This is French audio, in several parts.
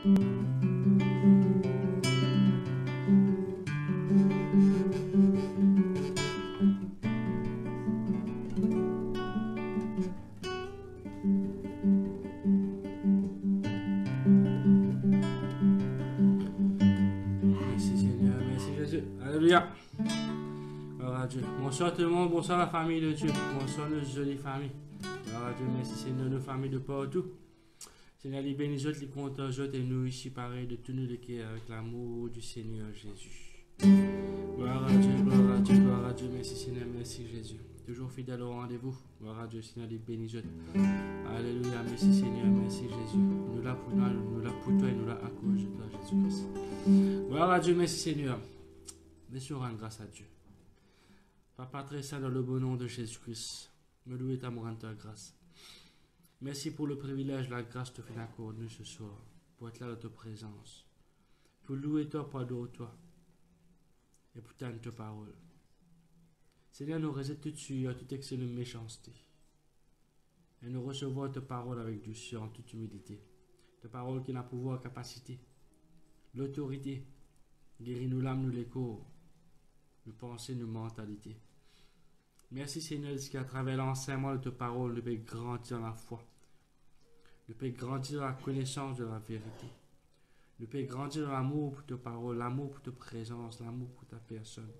Merci Seigneur, merci Jésus. Alléluia. Gloire à Dieu. Bonsoir tout le monde, bonsoir la famille de Dieu. Bonsoir nos jolies familles. Gloire à Dieu, merci Seigneur, nos familles de partout. Seigneur, les bénis autres, les contents autres, et nous ici pareil de tous nous les cœurs avec l'amour du Seigneur Jésus. Gloire à Dieu, gloire à Dieu, gloire à Dieu. Merci Seigneur, merci Jésus. Toujours fidèle au rendez-vous. Gloire à Dieu, Seigneur, les bénis autres. Alléluia, merci Seigneur, merci Jésus. Nous là pour toi, et nous là à cause de toi, Jésus-Christ. Gloire à Dieu, merci Seigneur. Laissons rendre grâce à Dieu. Papa très saint, dans le bon nom de Jésus-Christ, me louer ta rendre ta grâce. Merci pour le privilège, la grâce que tu fais d'accorder ce soir, pour être là dans ta présence, pour louer toi, pour adorer toi, et pour t'aimer ta parole. Seigneur, nous résiste tout de suite, toute excès de méchanceté, et nous recevons ta parole avec douceur, en toute humilité. Ta parole qui n'a pouvoir, capacité, l'autorité, guéris-nous l'âme, nous les corps, nos pensées, nos mentalités. Merci Seigneur, parce qu'à travers l'enseignement de ta parole, nous pouvons grandir dans la foi. Nous pouvons grandir dans la connaissance de la vérité. Nous pouvons grandir dans l'amour pour ta parole, l'amour pour ta présence, l'amour pour ta personne.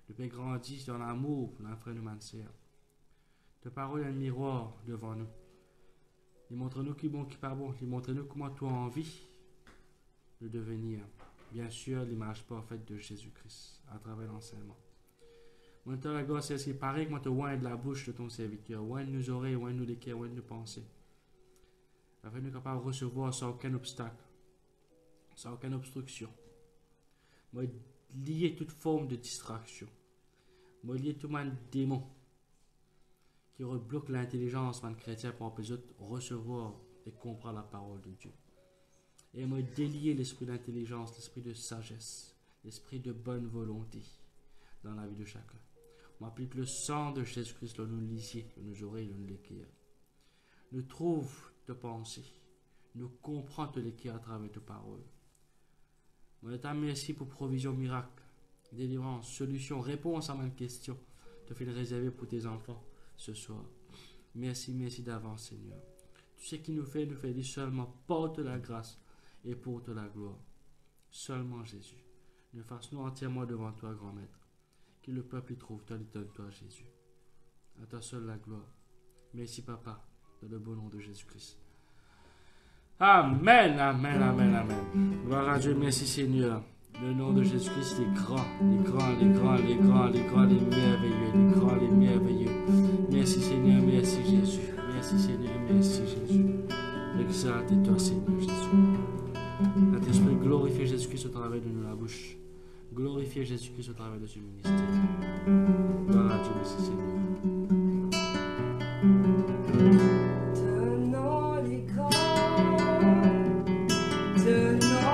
Nous pouvons grandir dans l'amour pour notre frère, notre sœur. Ta parole est un miroir devant nous. Il montre-nous qui est bon, qui n'est pas bon. Il montre-nous comment tu as envie de devenir. Bien sûr, l'image parfaite de Jésus-Christ à travers l'enseignement. Moi, la gloire, c'est pareil que moi, tu oins de la bouche de ton serviteur, oins de nos oreilles, oins de nos cœurs, oins de nos pensées. Afin de nous capables de recevoir sans aucun obstacle, sans aucune obstruction. Moi, lier toute forme de distraction. Moi, lier tout le démon qui rebloque l'intelligence de chrétien pour empêcher de recevoir et comprendre la parole de Dieu. Et moi, délier l'esprit d'intelligence, l'esprit de sagesse, l'esprit de bonne volonté dans la vie de chacun. On applique le sang de Jésus-Christ dans nos lisiers, dans nos oreilles, dans nos cœurs. Nous trouve de pensée, nous comprend de l'équerre à travers tes paroles. Moi, je merci pour provision miracle, délivrance, solution, réponse à ma question. Tu fais le réserver pour tes enfants ce soir. Merci, merci d'avance, Seigneur. Tout ce qui nous fait dire seulement porte la grâce et porte la gloire. Seulement Jésus. Nous fasse-nous entièrement devant toi, grand maître. Que le peuple y trouve, toi, toi, Jésus. À toi seul la gloire. Merci, Papa, dans le beau nom de Jésus-Christ. Amen, amen, amen, amen. Gloire à Dieu, merci Seigneur. Le nom de Jésus-Christ est grand, les grands, les grands, les grands, les grands, les merveilleux, les grands, les merveilleux. Merci Seigneur, merci Jésus. Merci Seigneur, merci Jésus. Exalte-toi Seigneur Jésus. Saint-Esprit, glorifiez Jésus-Christ au travers de nous la bouche. Glorifiez Jésus-Christ au travers de ce ministère. Gloire à Dieu, merci Seigneur. Jésus.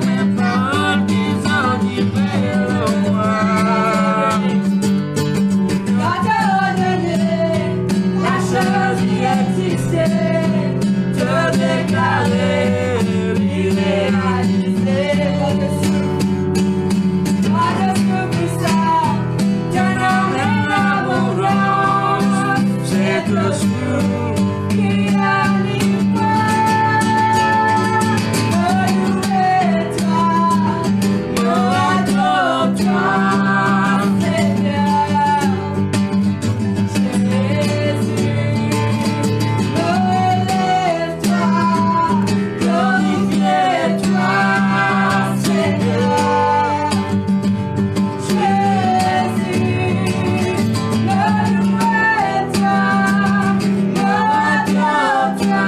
mes paroles qui sont livrées au moi. Quand te redonner la chose qui existait, te déclarer l'irréalisé. Pas de ce plus ça, qu'un homme est l'abondance, c'est le jour qui anime pas. Me louer toi, me adore toi, Seigneur. Jésus, relève-toi, glorifie-toi, Seigneur. Jésus, relève-toi, adore-toi,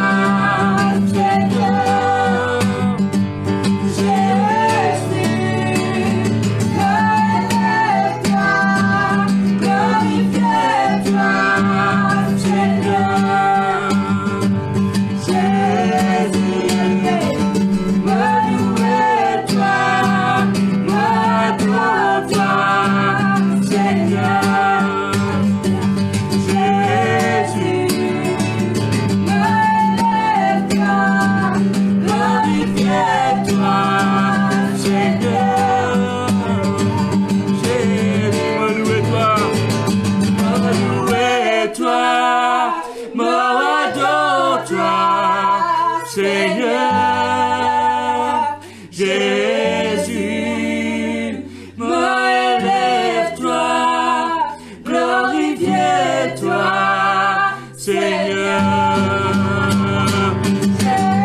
Seigneur. Jésus, relève-toi, glorifie-toi, Seigneur. Jésus, me louer-toi, m'adore-toi, Seigneur. Jésus, me lève-toi, glorifie-toi, Seigneur. Jésus,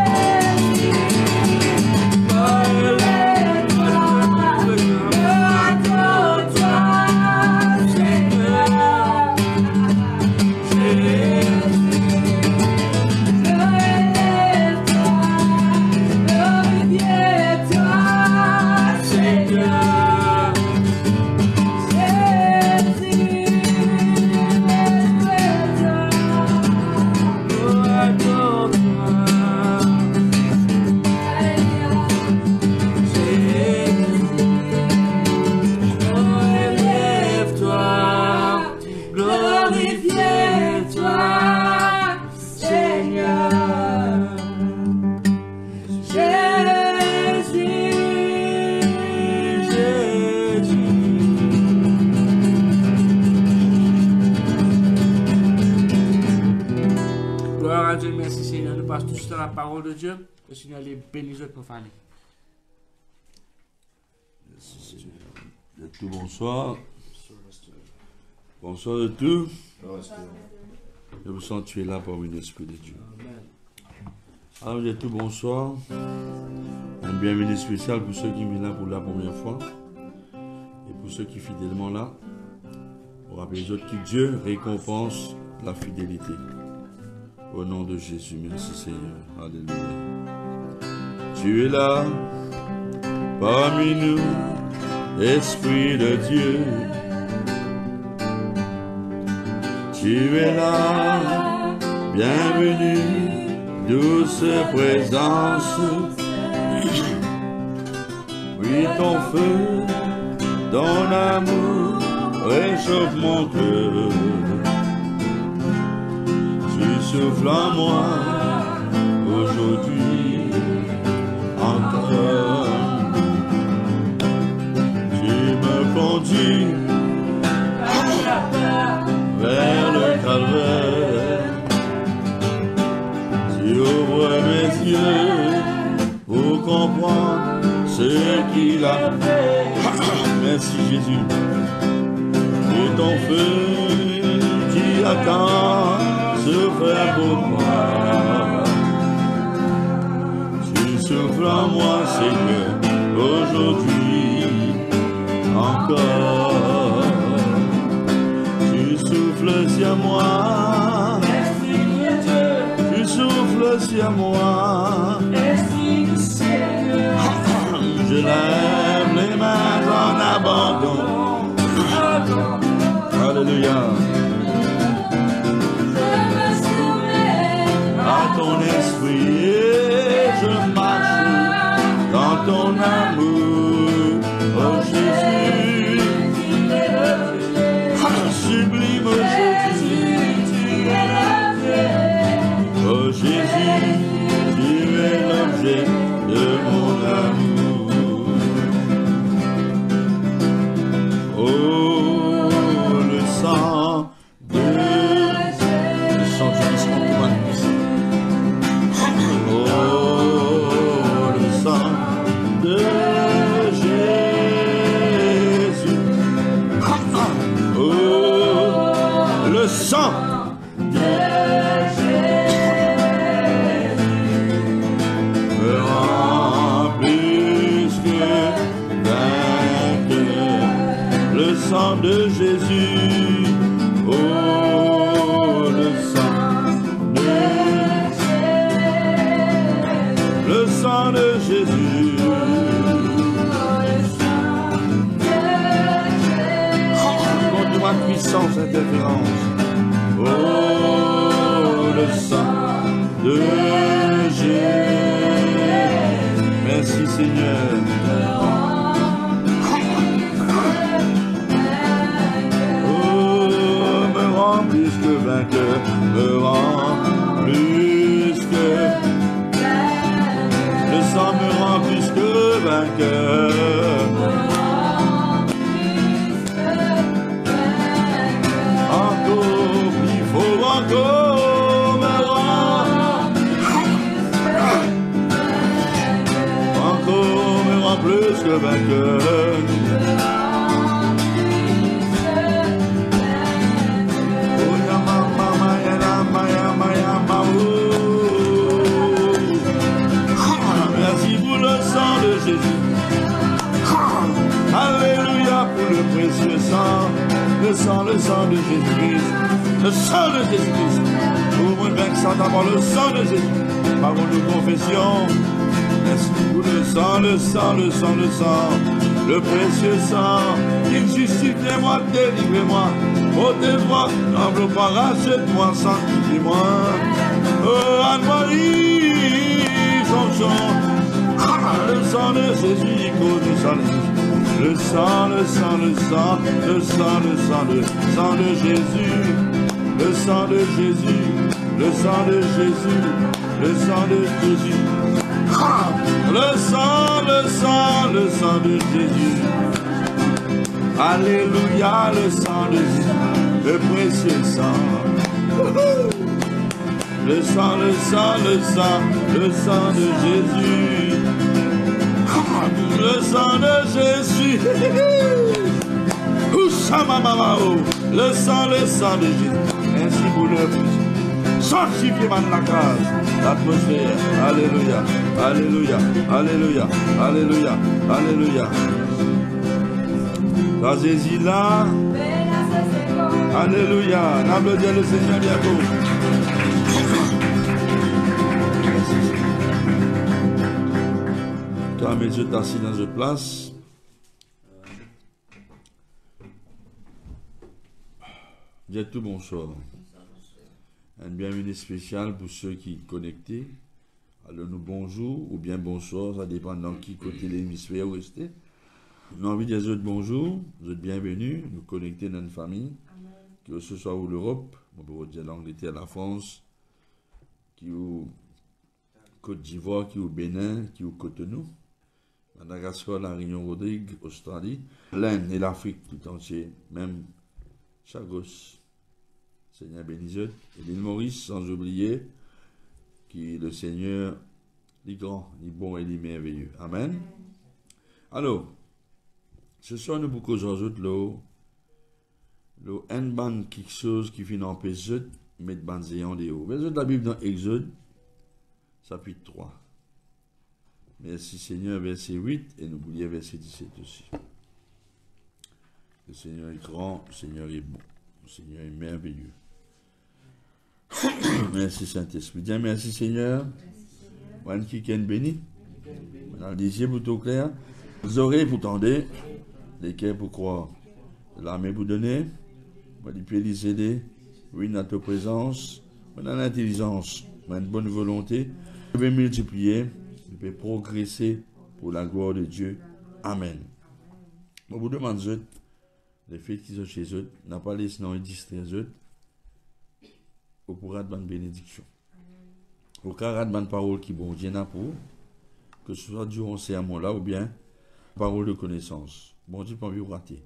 me louer-toi, me adore-toi, Seigneur. Jésus, me élève-toi, glorifie-toi, Seigneur. Gloire à Dieu, merci Seigneur. Nous passons tous dans la parole de Dieu. Le Seigneur les bénisse notre famille. Merci Seigneur. De tout bonsoir. Bonsoir de tout. Je vous sens tu es là parmi l'Esprit de Dieu. Alors de tout bonsoir. Un bienvenue spécial pour ceux qui viennent là pour la première fois. Et pour ceux qui sont fidèlement là. Pour rappeler les autres que Dieu récompense la fidélité. Au nom de Jésus, merci Seigneur. Alléluia. Tu es là, parmi nous, Esprit de Dieu. Tu es là, bienvenue, douce présence. Oui, ton feu, ton amour, réchauffe mon cœur. Tu souffles en moi, aujourd'hui, encore. Tu me conduis vers le calvaire. Tu ouvres mes yeux pour comprendre ce qu'il a fait. Merci Jésus. Et ton feu qui attend se fait pour moi. Tu souffles en moi, Seigneur, aujourd'hui encore. Tu souffles sur moi, tu souffles sur moi. Je lève les mains en abandon. Alléluia. À ton esprit, et je marche dans ton âme. amour. Oh Jésus, sublime Jésus, oh Jésus, tu es l'objet de mon amour. Oh, le sang de Jésus, le sang du Christ. Oh, le sang de Jésus. Oh, le sang de me rend plus que vainqueur. Le sang de Jésus. Oh, le sang de le sang de Jésus. Compte-moi puissance, interférence. Oh, le sang de Jésus. Merci Seigneur. Oh, me rend plus que vainqueur, me rend plus que le sang me rend plus que vainqueur. Encore, il faut encore me rendre. Encore me rend plus que vainqueur. Oh, yama, mama, yama, yama, yama, oh. Merci pour le sang de Jésus. Alléluia pour le précieux sang. Le sang de Jésus-Christ. Le sang de Jésus-Christ. Pour moi, vaincre ça d'abord le sang de Jésus. Par vos confessions. Merci pour le sang. Le précieux sang. Il justifie moi, délivrez-moi. Ôtez-moi, enveloppe-moi, rachète-moi, sanctifie-moi. Oh, Anne-Marie, Jean-Jean. Le sang de Jésus, il cause le sang de Jésus. Le sang de Jésus. Le sang de Jésus. Le sang de Jésus. Le sang de Jésus. Le sang de Jésus. Alléluia, le sang de Jésus. Le précieux sang. Le sang de Jésus. Le sang de Jésus. Le sang de Jésus. Ainsi pour le sanctifier la case, l'atmosphère. Alléluia, alléluia, alléluia, alléluia, alléluia. Vas-y là. Alléluia. N'applaudissez le Seigneur bientôt. Toi, mes yeux t'assis dans une place. Bien tout bonsoir. Une bienvenue spéciale pour ceux qui sont connectés. Alors nous bonjour ou bien bonsoir, ça dépend dans qui côté l'hémisphère où restez. Nous avons envie de dire bonjour, vous êtes bienvenus, nous connecter dans une famille, que ce soit ou l'Europe, on peut dire l'Angleterre, la France, qui est au Côte d'Ivoire, qui est au Bénin, qui est au Cotonou, Madagascar, la Réunion Rodrigue, Australie, l'Inde et l'Afrique tout entier, même Chagos. Seigneur bénisse, et l'île Maurice, sans oublier qui le Seigneur, il est grand, il est bon et il est merveilleux. Amen. Alors, ce soir, nous beaucoup d'autres le un ban quelque chose qui finit en pézut, mettre ban zéant de haut. Mais la Bible dans Exode, chapitre 3. Merci Seigneur, verset 8, et nous oublions verset 17 aussi. Le Seigneur est grand, le Seigneur est bon, le Seigneur est merveilleux. Merci Saint-Esprit. Bien, merci Seigneur. Bonne qui est béni. Dans les yeux pour tout clair. Les oreilles pour tendre. Les cœurs pour croire. La main pour donner. Les pieds les aider. Oui, dans ta présence. Dans l'intelligence. Une bonne volonté. Je vais multiplier. Je vais progresser pour la gloire de Dieu. Amen. On vous demande, les filles qui sont chez eux, n'a pas laissé non distraire eux, ou pour avoir une bénédiction. Au cas de parole qui bon Dieu n'a pour, que ce soit durant ces sermon-là ou bien parole de connaissance. Bon Dieu, pas envie de rater.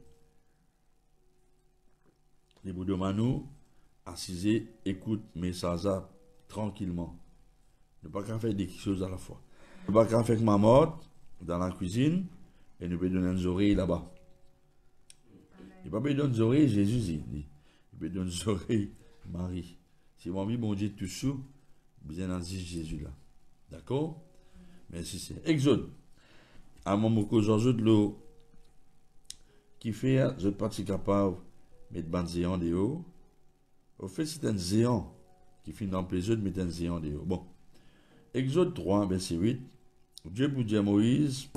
Les vous demandent nous, assisez, écoute, mais ça tranquillement. Ne pas qu'à faire des choses à la fois. Ne pas qu'à faire ma mort dans la cuisine et ne pas donner des oreilles là-bas. Il ne peut pas donner des oreilles, Jésus dit. Il peut donner des oreilles, Marie. Si vous avez bon Dieu tout sous, bien ainsi Jésus là. D'accord? Merci, c'est Exode. À mon mot, j'ajoute l'eau qui fait, je ne suis pas capable de mettre un zéant de haut. Au fait, c'est un zéant qui finit dans le de mettre un zéant de haut. Bon. Exode 3, verset 8. Dieu pour dire à Moïse,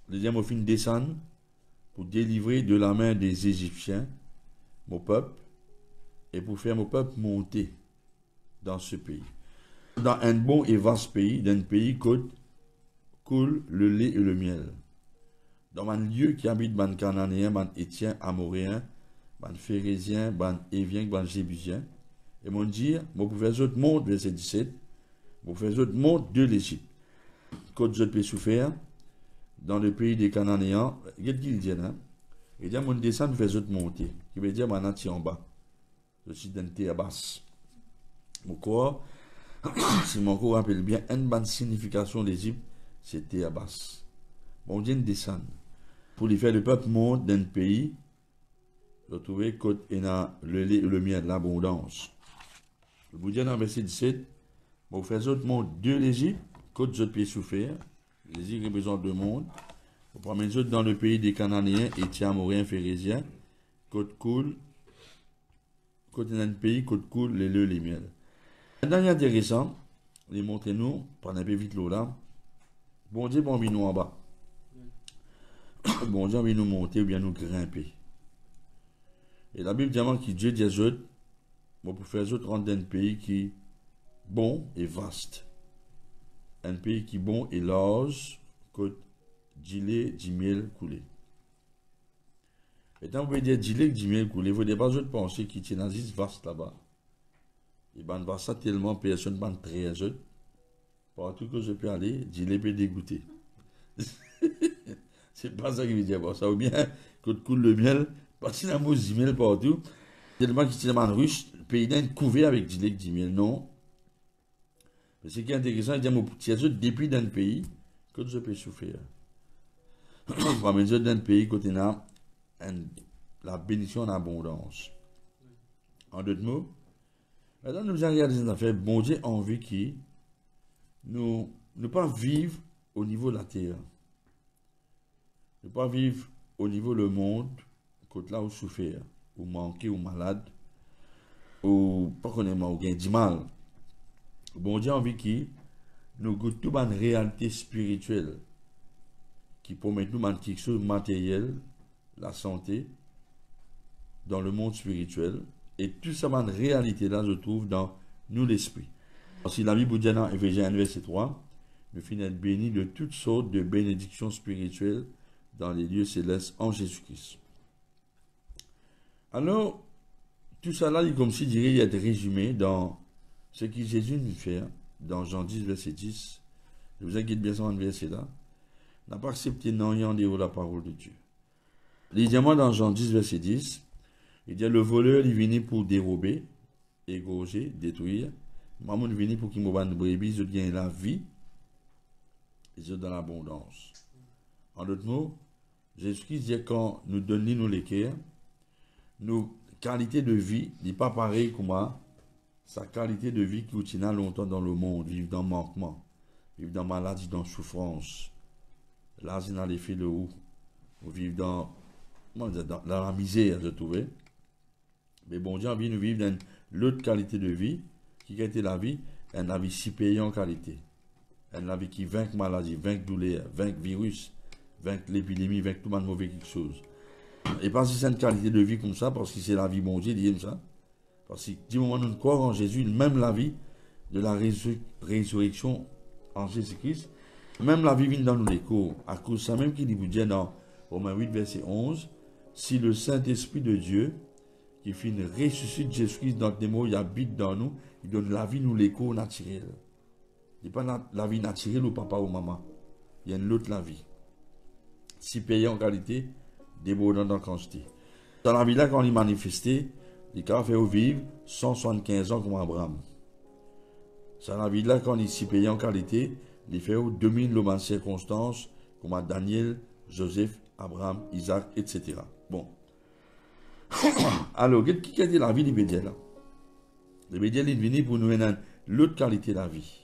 le diable fin descendre pour délivrer de la main des Égyptiens mon peuple et pour faire mon peuple monter dans ce pays. Dans un bon et vaste pays, dans un pays côte, coule le lait et le miel. Dans un lieu qui habite ban Cananéen, ban Éthien, Amoréen, ban Phérézien, ban Évien, ban Jébusien. Et mon dire, mon pouvez autres monte, verset 17, mon pouvez autres monte de l'Égypte. Côte je peux souffrir dans le pays des Cananéens. Qu'est-ce qu'il dit là? Il dit, mon descend, vous faites autres monter. Qui veut dire, mon entier en bas. Je suis d'un thé à basse. Mon corps, si mon corps rappelle bien, une bonne signification d'Égypte, c'était à basse. Bon Dieu descend. Pour lui faire le peuple monte d'un pays, retrouver côte et le lait et le miel, l'abondance. Le vous dit dans verset 17, bon, vous faites autres monte de l'Égypte, côte je peux souffrir. L'Égypte représente le monde. Vous prenez autres dans le pays des Cananéens, Éthien, Amoréens, Phéréziens, côte coule, côte dans un pays, côte coule, les lait, les miel. Un dernier intéressant, les montrez-nous, prenez un peu vite l'eau là. Bon Dieu, bon, nous en bas. Bon Dieu, envie nous monter ou bien nous grimper. Et la Bible dit que Dieu dit aux autres, bon, pour faire aux autres rendre un pays qui est bon et vaste. Un pays qui est bon et large, côte d'îlets, d'imiel coulé. Et quand vous pouvez dire d'îlets, d'imiel coulé, vous ne devez pas penser qu'il y a un vaste là-bas. Et ben, va ça tellement, personne ne très jeune. Partout que je peux aller, d'îlets peut dégoûter. C'est pas ça qu'il veut dire. Bon, ça ou bien, quand coule le miel, parce qu'il y a un mot d'imiel partout, tellement qu'il y a un russe, le pays d'un couvert avec d'îlets, d'imiel. Non. Mais ce qui est intéressant, il y a un petit depuis d'un pays, que je peux souffrir. Pour mesure d'un pays, quand on a la bénédiction en abondance. En d'autres mots, maintenant, nous avons regardé des affaires. Bon Dieu a envie qui nous ne pas vivre au niveau de la terre. Ne pas vivre au niveau du monde, côté là où souffrir, ou manquer, ou malade, ou pas connaître, ou gagner du mal. Bon Dieu a envie qui nous goûte toute une réalité spirituelle qui promet nous quelque chose de matériel, la santé, dans le monde spirituel. Et tout ça, une réalité là, je trouve dans nous l'esprit. Si la Bible dit dans Éphésiens 1, verset 3, nous finissons bénis de toutes sortes de bénédictions spirituelles dans les lieux célestes en Jésus-Christ. Alors, tout ça là, comme si dirait, il y a des résumés dans ce que Jésus nous fait, dans Jean 10, verset 10. Je vous inquiète bien sur un verset là. N'a pas accepté non de la parole de Dieu. Évidemment, dans Jean 10, verset 10, il dit, le voleur, il vient pour dérober, égorger, détruire. Maman, il vient pour qu'il m'oublie de brebis, il gagne la vie, et dans l'abondance. En d'autres mots, Jésus-Christ dit, quand nous donnons nous l'équerre, nos qualités de vie n'est pas pareil comme moi, sa qualité de vie qui tient longtemps dans le monde, vivre dans le manquement, vivre dans la maladie, dans la souffrance. Là, c'est dans les fils de haut, ou vivre dans la misère, je trouvais. Mais bon Dieu a envie de vivre dans l'autre qualité de vie, qui a été la vie, une vie si payante en qualité. Une vie qui vainc maladie, vainc douleur, vainc virus, vainc l'épidémie, vainc tout le monde mauvais quelque chose. Et parce que c'est une qualité de vie comme ça, parce que c'est la vie bon Dieu, dit ça. Parce que du moment où nous croyons en Jésus, même la vie de la résurrection en Jésus-Christ, Même la vie vient dans nous l'écho. À cause de ça même qui dit vous dire dans Romains 8, verset 11, si le Saint-Esprit de Dieu, qui fait une ressuscite Jésus-Christ dans tes mots, il habite dans nous, il donne la vie nous l'écho naturel. Il n'y a pas la vie naturelle au papa ou maman. Il y a une autre la vie. Si payé en qualité, débordant en quantité. Dans la vie là, quand on est manifesté, les cas fait vivre 175 ans comme Abraham. Dans la vie là, quand on est si payé en qualité, il fait 2000 l'homme en circonstances, comme Daniel, Joseph, Abraham, Isaac, etc. Bon. Alors, qui a dit la vie de Bédiel là? Le Bédiel est venu pour nous donner l'autre qualité de la vie.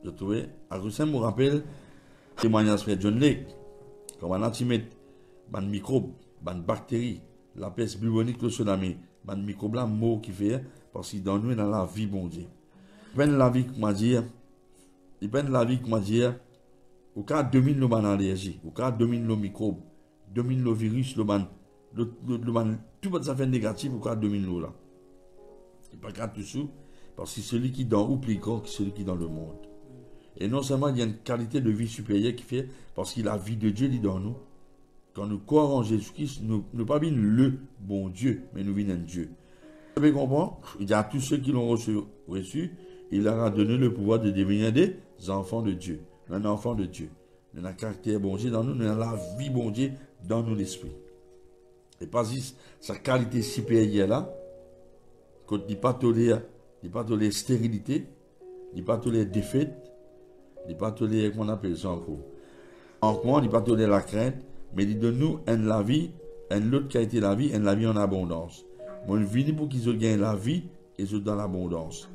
Je trouvais, à cause ça, me rappelle, témoignage de John Lake, comme un antimètre, ban microbes, ban bactéries, la peste bubonique, le tsunami, ban microbes là, mot qui fait, parce qu'il dans nous, dans la vie, bon Dieu. Il prend la vie, comment dire, il prend la vie, comment dire, au cas 2000 le ban allergie, au cas 2000 le microbe, 2000 le virus, le ban, tout ça fait négatif au cas 2000 le là. Il pas qu'à tout sous, parce que celui qui dans ou plus grand que celui qui dans le monde. Et non seulement il y a une qualité de vie supérieure qui fait, parce que la vie de Dieu est dans nous. Quand nous croyons en Jésus-Christ, nous ne pas bien le bon Dieu, mais nous venons Dieu. Vous avez compris? Il y a tous ceux qui l'ont reçu, il leur a donné le pouvoir de devenir des enfants de Dieu. Un enfant de Dieu. Nous avons un caractère bon Dieu dans nous, nous avons la vie bon Dieu dans nous l'esprit. Et pas juste sa qualité supérieure là, quand il n'est pas toléré stérilité, il n'est pas toléré défaite, il n'est pas toléré, comment on appelle ça encore. Encore, il n'est pas toléré la crainte, mais il donne nous la vie, l'autre qualité de la vie, la vie en abondance. Moi, je viens pour qu'ils gagnent la vie et ils dans l'abondance.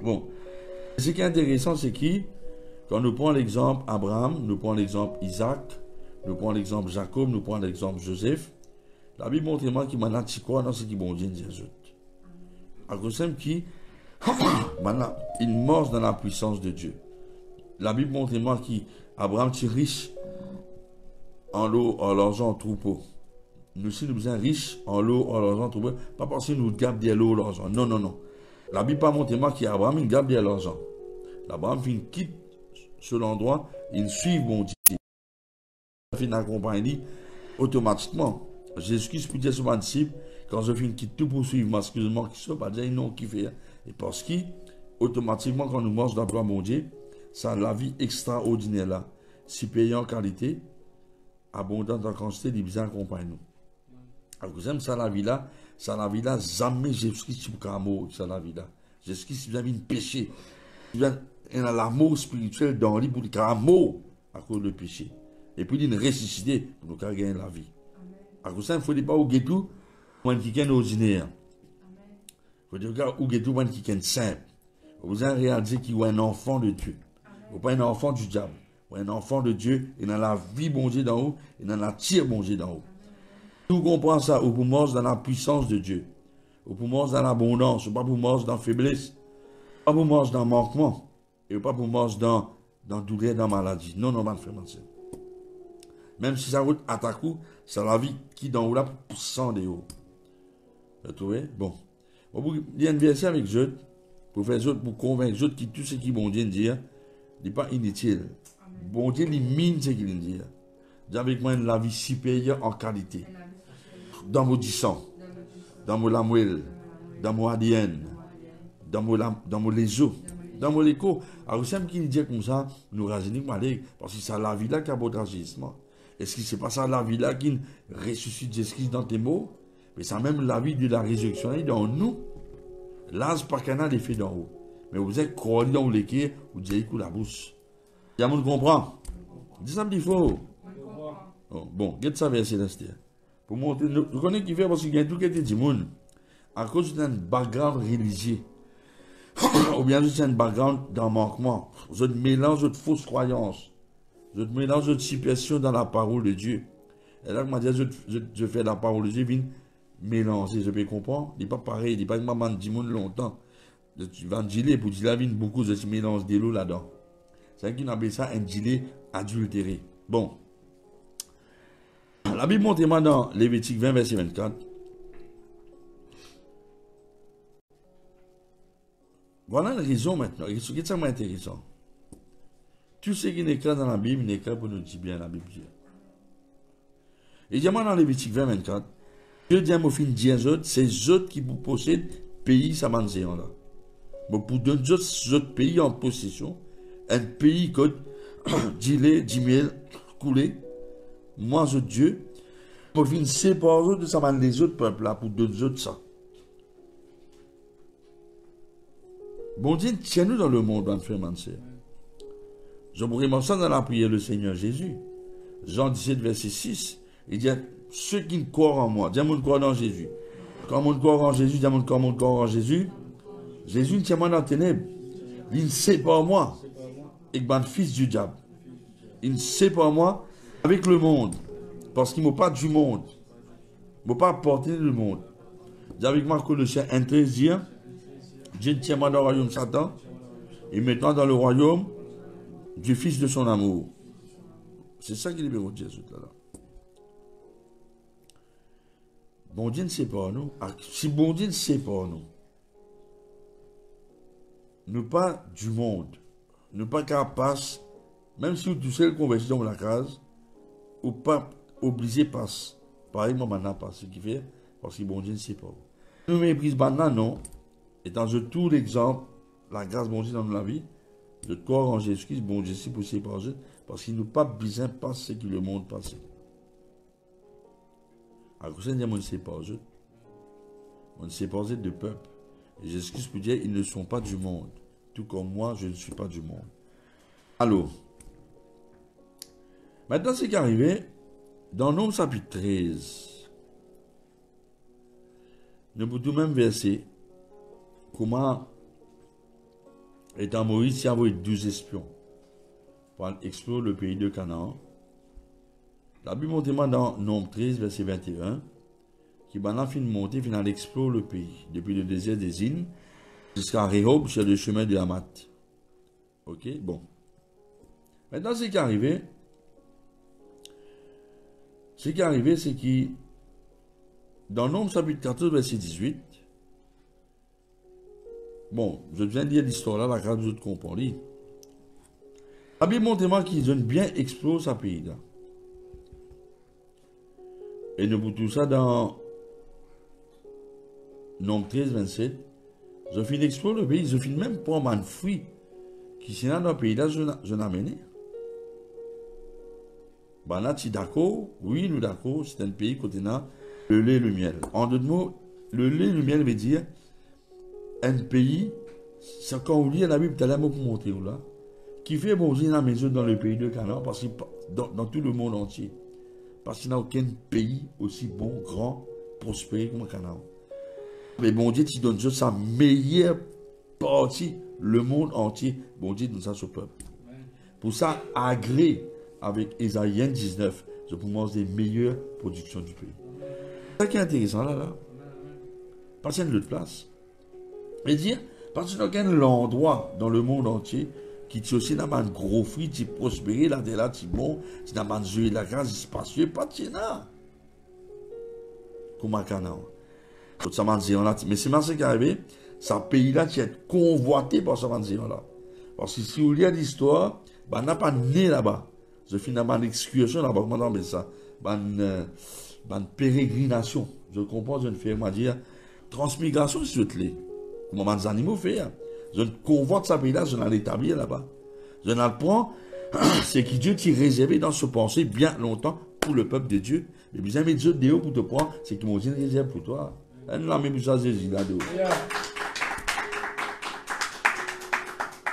Bon. Ce qui est intéressant, c'est que quand nous prenons l'exemple Abraham, nous prenons l'exemple Isaac, nous prenons l'exemple Jacob, nous prenons l'exemple Joseph, la Bible montre moi qui m'a dit quoi dans ce qui bon Dieu dit. À cause de qui, il morce dans la puissance de Dieu. La Bible montre moi qui Abraham est riche en l'eau, en l'argent, en troupeau. Nous aussi, nous sommes riches en l'eau, en l'argent, en troupeau. Pas parce que nous gardons de l'eau, l'argent. Non, non, non. La Bible pas montre moi qui Abraham, il garde de l'argent. Abraham quitte ce l'endroit, il suit mon Dieu. Il fait accompagner automatiquement. Jésus-Christ peut dire sur mon disciple, quand je finis quitte tout pour suivre, excusez-moi, qui soit pas dire non, qui fait. Et parce que, automatiquement, quand nous mangeons d'emploi mon Dieu, ça la vie extraordinaire là, si payant en qualité, abondante en quantité, il bien accompagne nous. Alors, j'aime ça la vie là, jamais Jésus-Christ pour amour, ça la vie là. Jésus-Christ, il a une péché. Il a l'amour spirituel dans lui pour le amour à cause du péché. Et puis, il a ressuscité pour nous gagner la vie. Alors, ça, il ne faut pas au ghetto, ou qui est ordinaire. Il faut dire au ghetto, ou qui est simple. Vous avez réalisé qu'il y a un enfant de Dieu. Ou pas un enfant du diable. Ou un enfant de Dieu, et dans la vie bon Dieu d'en haut, et dans la tire bon Dieu d'en haut. Tout comprend ça, ou pour mort dans la puissance de Dieu. Ou pour mort dans l'abondance, ou pas pour mort dans la faiblesse. Pas pour mort dans le manquement. Et pas pour mort dans douleur, dans la maladie. Non, non, pas frère. Même si ça route à ta coup, c'est la vie qui dans là pour 100 de haut. Vous trouvez? Bon. Il y a un verset avec eux, pour faire eux, pour convaincre eux que tout ce qui bon Dieu dit, n'est pas inutile. Bon Dieu, il mine ce qu'il dit. Avec moi, la vie supérieure en qualité. Dans mon sang, dans mon lamouel, dans mon ADN, dans mon les os, dans mon écho. Alors, c'est qui dit comme ça, nous raisonnons parce que c'est la vie là qui a beau agissement. Est-ce que c'est pas ça la vie là qui ressuscite Jésus dans tes mots? Mais c'est même la vie de la résurrection dans nous. Là, c'est pas qu'un a l'effet d'en haut. Mais vous êtes croyé dans l'équerre, vous dites la bouche. Il y a monde qui comprend. Dis ça, il faut. Bon, get ça verset là. Pour montrer, nous connaissons qui fait parce qu'il y a tout qui est dit monde. À cause d'un background religieux. Ou bien juste un background d'un manquement. Vous êtes mélange de fausses croyances. Je mélange de situations dans la parole de Dieu. Et là, je fais la parole de Dieu, vient mélanger, je peux comprendre. Il n'est pas pareil, il n'est pas que maman dit longtemps. Tu vas gilet pour dire la vie, beaucoup de mélange de l'eau là-dedans. C'est qui appelle ça un gilet adultéré. Bon. La Bible montre moi dans Lévitique 20, verset 24. Voilà une raison maintenant. Ce qui est tellement intéressant. Tout ce qui est écrit dans la Bible, il est écrit pour nous dire bien la Bible. Et diamant dans Lévitique 24, Dieu dit à mon fin dire autres, c'est eux autres qui vous possèdent pays ça là. Bon, pour donner autres pays en possession, un pays qui dit lait, dit miel, coulé, moi je Dieu, pour venir séparer de ça les autres peuples là, pour donner autres ça. Bon Dieu, tiens-nous dans le monde, mon frère, mon sœur. Je pourrais mentionner dans la prière le Seigneur Jésus. Jean 17, verset 6. Il dit, ceux qui croient en moi, dis-moi croire en Jésus. Quand on croit en Jésus, dis-moi comment on croit en Jésus. Jésus ne tient pas dans la ténèbres. Il ne sait pas moi. Et que le fils du diable. Il ne sait pas moi avec le monde. Parce qu'il ne m'a pas du monde. Il ne m'a pas apporté le monde. Dis avec moi Colossiens 1, 13, dire, Dieu ne tient pas dans le royaume Satan. Et maintenant dans le royaume du Fils de son amour. C'est ça qui libère Jésus là. Bon Dieu ne sait pas nous. Si bon Dieu ne sait pas nous, nous pas du monde, nous pas capables, même si vous touchez le converti dans la case, ou pas obligé passe. Pareil, moi maintenant passe ce qui fait, parce que bon Dieu ne sait pas. Nous méprisons maintenant, non. Et dans tout l'exemple, la grâce bon Dieu dans la vie, de croire en Jésus-Christ, bon Dieu c'est pour séparer, parce qu'il nous pas besoin de passer ce que le monde passe. À cause de on ne sait pas, on ne sait pas de peuple. Et Jésus-Christ peut dire, ils ne sont pas du monde. Tout comme moi, je ne suis pas du monde. Alors, maintenant, ce qui est arrivé, dans Nombre chapitre 13, nous pouvons tout même verser comment, étant Moïse, il a envoyé 12 espions pour explorer le pays de Canaan. La Bible montre dans Nombre 13, verset 21, qui maintenant fin de monter, finalement explore le pays, depuis le désert des îles jusqu'à Rehob, sur le chemin de Hamath. Ok, bon. Maintenant, ce qui est arrivé, c'est que dans Nombre chapitre 14, verset 18, bon, je viens de lire l'histoire là, la grâce de comprendre. La Bible montre qu'ils ont bien exploré ce pays là. Et nous tout ça dans Nombre 13, 27. Je finis d'explorer le pays, je finis même pour un fruit qui sont dans le pays là, je l'ai amené. Ben là, tu es d'accord? Oui, nous d'accord, c'est un pays côté là, le lait et le miel. En d'autres mots, le lait et le miel veut dire un pays, c'est quand on lit la Bible, tu as l'air pour montrer là, qui fait bon la maison dans le pays de Canaan, parce que dans tout le monde entier. Parce qu'il n'y a aucun pays aussi bon, grand, prospéré comme le Canaan. Mais bon Dieu, tu donnes juste sa meilleure partie, le monde entier. Bon Dieu, donne ça au peuple. Pour ça, agré avec Ésaïe 19, je peux manger les meilleures productions du pays. C'est ça qui est intéressant là. Parce qu'il y a une autre place. Et dire, parce qu'il n'y a aucun endroit dans le monde entier qui est aussi dans un gros fruit, qui prospéré, là, là, qui bon, qui n'a pas de la grâce, spacieux, pas de là. Comme un Canaan. Mais c'est ce qui est arrivé, ce pays-là qui est convoité par ce là. Parce que si vous lisez l'histoire, on n'a pas né là-bas. Je finis dans une excursion là-bas, comment on appelle ça? Une pérégrination. Je comprends, je ne fais pas dire transmigration, si vous voulez. Comment les animaux font? Je convoite ce pays-là, je l'ai établi là-bas. Je le prends, c'est que Dieu t'a réservé dans ce pensée bien longtemps pour le peuple de Dieu. Mais bien, mais Dieu Déo pour te prendre, c'est qu'il m'a dit réserve pour toi. Elle n'a même pas Jésus là dedans.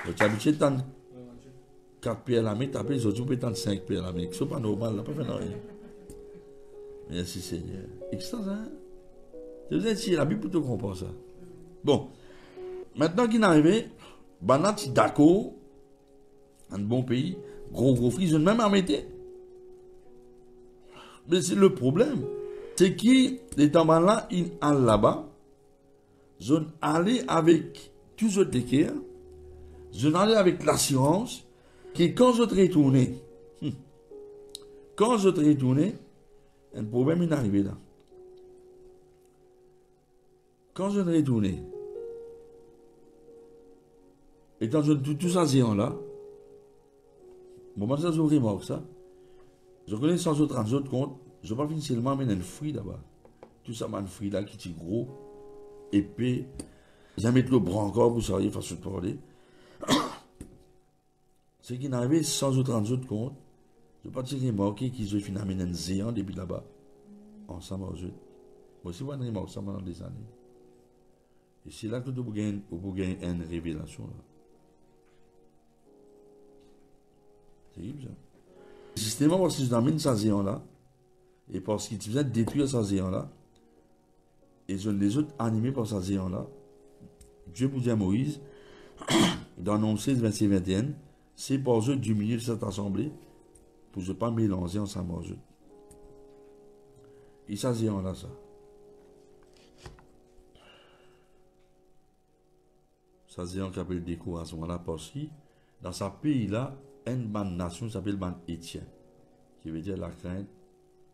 Tu as habitué de 4 pieds à la main, tu as les autres, tu peux 5 pieds à la main. Ce n'est pas normal, là, pas fait rien. Merci Seigneur. Extase, hein? Tu veux dire, la Bible pour te comprendre ça. Bon. Maintenant qu'il est arrivé, Banat, c'est d'accord, un bon pays, gros fruits, ils ont même arrêté. Mais c'est le problème. C'est qui, les temps là, ils allent là-bas, ils ont allé avec tous les autres équerres, ils ont allé avec l'assurance, que quand je retourné, un problème est arrivé là. Quand je retourné, et dans tout ça, là, Bon, ça, je remarque ça. Je connais 130 autres comptes. Je ne vais pas finir seulement mettre un fruit là-bas. Tout ça, un fruit là qui est gros, épais. Jamais le bras encore pour savoir façon de parler. C'est qu'il n'avait 130 autres comptes. Je ne vais pas te remarquer qu'ils ont fini à mettre un géant depuis là-bas. Ensemble aux autres. Moi aussi, je vais remarquer ça pendant des années. Et c'est là que tu peux gagner une révélation. Là. C'est terrible ça. Justement parce que je amène ce géant-là, et parce qu'il faisait détruire ce géant-là, et les autres animés par ce géant-là, Dieu vous dit à Moïse, dans Nom 16, 26, 21, c'est pour eux du milieu de cette assemblée, pour ne pas mélanger ensemble aux autres. Et ce géant-là, ça. Ça géant qui appelle le découragement là, parce que dans ce pays-là, une bonne nation s'appelle ban Étienne, qui veut dire la crainte,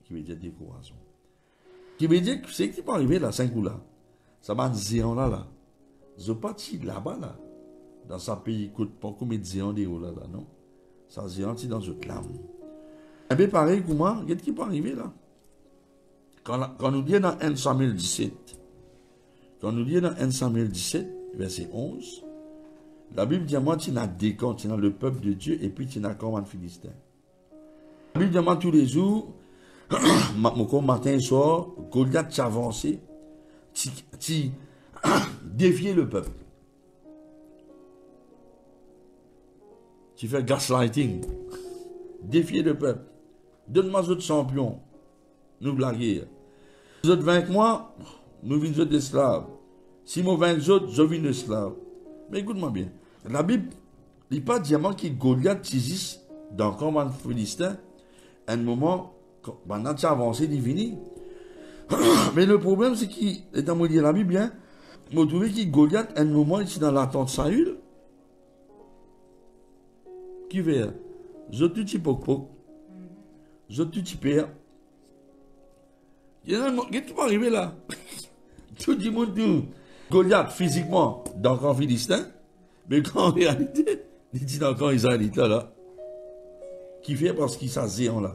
qui veut dire découragement. Qui veut dire que c'est qui peut arriver là, 5 coups là. Ça ban géant là. Je parti là-bas là. Dans ce pays, il pas comme de géant de là, non. Ça géant c'est dans ce clam. Et bien pareil, comment, qu'est-ce qui peut arriver là? Quand nous disons dans 1 Samuel 17, quand nous disons dans 1 Samuel 17, verset 11, la Bible dit à moi, tu n'as des camps, tu n'as le peuple de Dieu, et puis tu n'as comme un Philistin. La Bible dit à moi tous les jours, matin et soir, Goliath t'avançait, tu défiais le peuple. Tu fais gaslighting, défier le peuple. Donne-moi d'autres champions, nous blaguer. Vous êtes vainquez moi, nous venons des esclaves. Si moi vainque autres, je viens esclave. Mais écoute-moi bien. La Bible, il n'y a pas diamant qui Goliath saisisse dans le camp de Philistin. À un moment, quand tu as avancé, il finit. Mais le problème, c'est qu'il est dans la Bible, hein, vous trouvez qu'il Goliath, à un moment, ici dans la tente de Saül. Qui fait? Je te dis poc. Je te dis père. Qu'est-ce qui peut arriver là? Tout le monde dit Goliath physiquement dans le camp philistin, mais en réalité, il dit dans le camp israélite là, qui fait parce qu'il s'est géant là,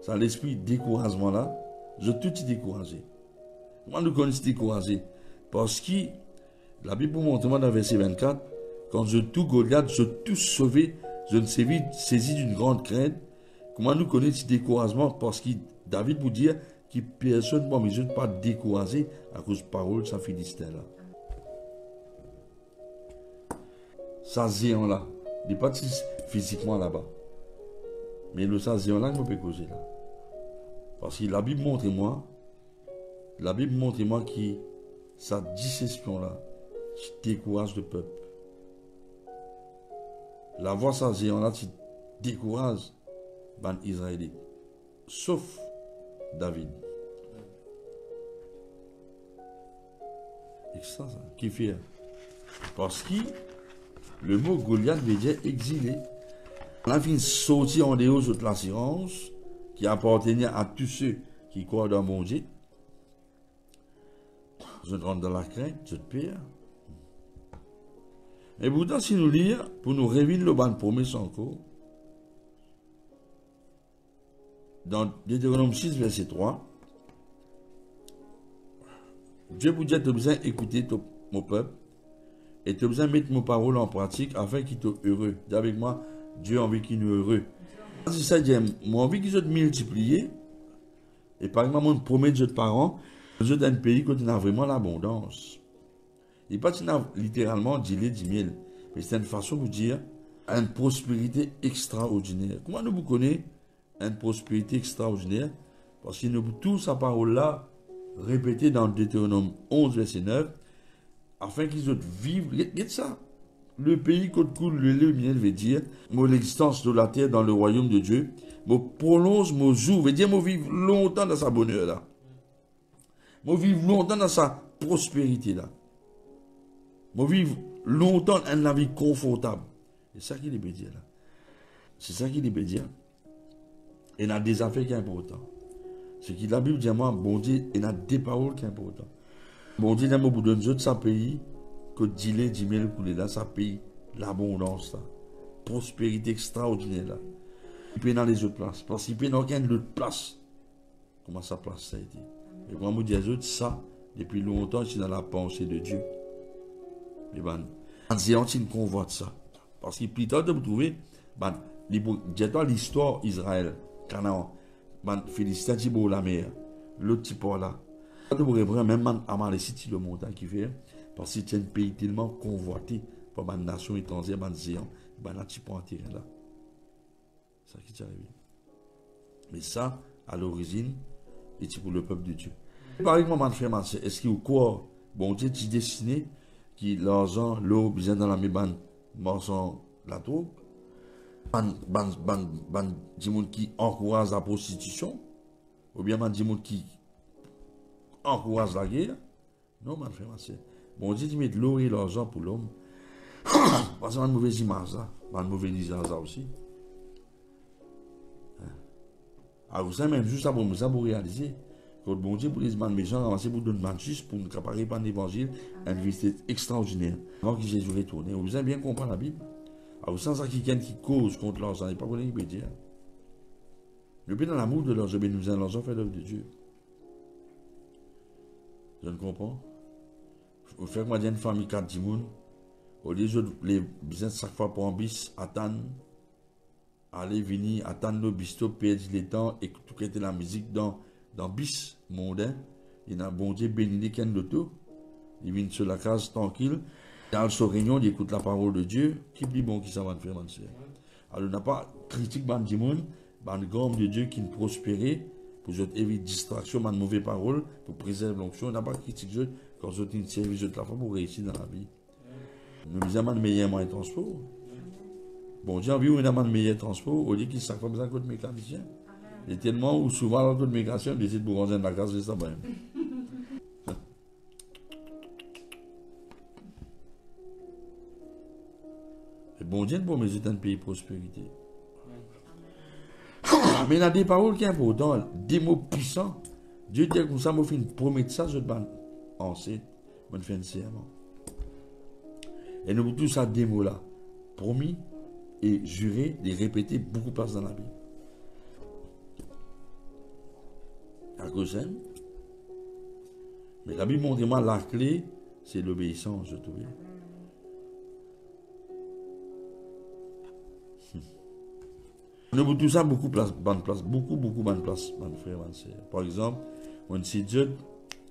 ça l'esprit découragement là, je tout découragé. Comment nous connaissons découragé? Parce que la Bible montre moi dans verset 24, quand je tout Goliath, je tout sauvé, je ne saisi d'une grande crainte. Comment nous connaissons découragement? Parce que David vous dire que personne ne peut pas décourager à cause de parole de sa philistin là. Ça géant là, il n'est pas physiquement là-bas. Mais le ça géant là, je peux causer là. Parce que la Bible montre moi que sa discession là, décourage le peuple. La voix ça géant là, tu décourages les Israélites. Sauf David. Et ça, qui fait? Parce que le mot Goliath veut dire exilé. On a fini sorti en dehors de l'assurance qui appartenait à tous ceux qui croient dans mon Dieu. Je rentre dans la crainte, je te perds. Et pourtant, si nous lisons, pour nous révéler le ban promesse encore, dans Deutéronome 6, verset 3, Dieu vous dit, tu as besoin d'écouter mon peuple, et tu as besoin de mettre mes paroles en pratique afin qu'ils soient heureux. Dis avec moi, Dieu a envie qu'ils soient heureux. C'est ça, moi, envie qu'ils soient multipliés, et par exemple, on promet de parents, je dans un pays où on a vraiment l'abondance. Il n'est pas littéralement 10 000, mais c'est une façon de dire une prospérité extraordinaire. Comment nous vous connaissons une prospérité extraordinaire? Parce que nous tous sa parole-là répétée dans Deutéronome 11, verset 9, afin qu'ils vivent. Regardez ça. Le pays qui coule le lait et le miel veut dire l'existence de la terre dans le royaume de Dieu. Je prolonge mon jour, veut dire je vivre longtemps dans sa bonheur là. Je vivre longtemps dans sa prospérité là. Je vivre longtemps dans la vie confortable. C'est ça qu'il veut dire là. C'est ça qu'il veut dire. Et il y a des affaires qui sont importantes. Ce que la Bible dit à moi, bon Dieu, il y a des paroles qui sont importantes. Bon Dieu, il y a beaucoup de gens de sa pays, que 10 000 couler là, ça pays, l'abondance là, prospérité extraordinaire là. Il peut dans les autres places. Parce qu'il peut dans aucune autre place. Comment sa place ça a été. Et quand vous dites les autres, ça, depuis longtemps, c'est dans la pensée de Dieu. Mais ben, c'est une convoite ça. Parce que plus tard, de vous trouver, ben, l'histoire Israël, Canaan, ben, Philistin, qui beau la mer, l'autre type là. Vous pourrez même Amalécite, le montant qui fait, parce que c'est un pays tellement convoité par une nation étrangère, ben, Zéon, ben, là, tu prends un terrain là. C'est ça qui est arrivé. Mais ça, à l'origine, c'est pour le peuple de Dieu. Par exemple, est-ce qu'il y a quoi, bon Dieu, tu dessiné, qui l'argent, l'eau, bien dans la mébane, marchand, la troupe, des gens qui encouragent la prostitution, ou bien des gens qui encouragent la guerre. Non, mon frère, c'est bon Dieu, tu mets de l'eau et l'argent pour l'homme. Parce que c'est une mauvaise image, ça. Une mauvaise image, ça aussi. Alors, vous savez, même juste ça pour réaliser. Quand bon Dieu, pour les méchants, ramasser pour donner juste pour nous préparer par l'évangile, une visite extraordinaire. Avant que Jésus retourne. Vous avez bien compris la Bible. Alors, sans ça, quelqu'un qui cause contre l'argent, il n'est pas bon, il peut dire. Le but dans l'amour de l'argent, nous allons l'argent faire l'œuvre de Dieu. Je ne comprends. Vous faites que moi, j'ai une famille 4 dimoun. Au lieu de les business chaque fois pour un bis, attendre. Aller venir, attendre le bisto, perdre le temps, écouter la musique dans bis mondain. Il a bon Dieu béni les cannes d'auto. Il vient sur la case tranquille. Dans son réunion, il écoute la parole de Dieu. Qui dit bon qui ça va faire, man. Alors, on n'a pas critique ban du monde, ban grand de Dieu qui nous prospérer pour éviter distraction, ban mauvaise parole, pour préserver l'onction. On n'a pas critique Dieu quand on une service de la femme pour réussir dans la vie. Nous avons un meilleur moyen de transport. Bon, j'ai envie d'un meilleur transport, au lieu qu'il s'accorde comme ça contre mécanicien. Et tellement ou souvent, contre mécanicien, on décide de rentrer dans la case de ça même. Et bon Dieu, pour mes États de pays prospérité. Mais il y a des paroles qui sont importantes, des mots puissants. Dieu dit comme ça, moi, je promets ça, je vais penser, je fais un serment. Et nous tous ça des mots là, promis et juré, de répéter beaucoup plus dans la Bible. À cause de ça. Mais la Bible montre moi la clé, c'est l'obéissance, je trouve. Nous avons tout ça beaucoup de bonne place, beaucoup de bonne place, mon frère, mon sœur. Par exemple, on sait Dieu,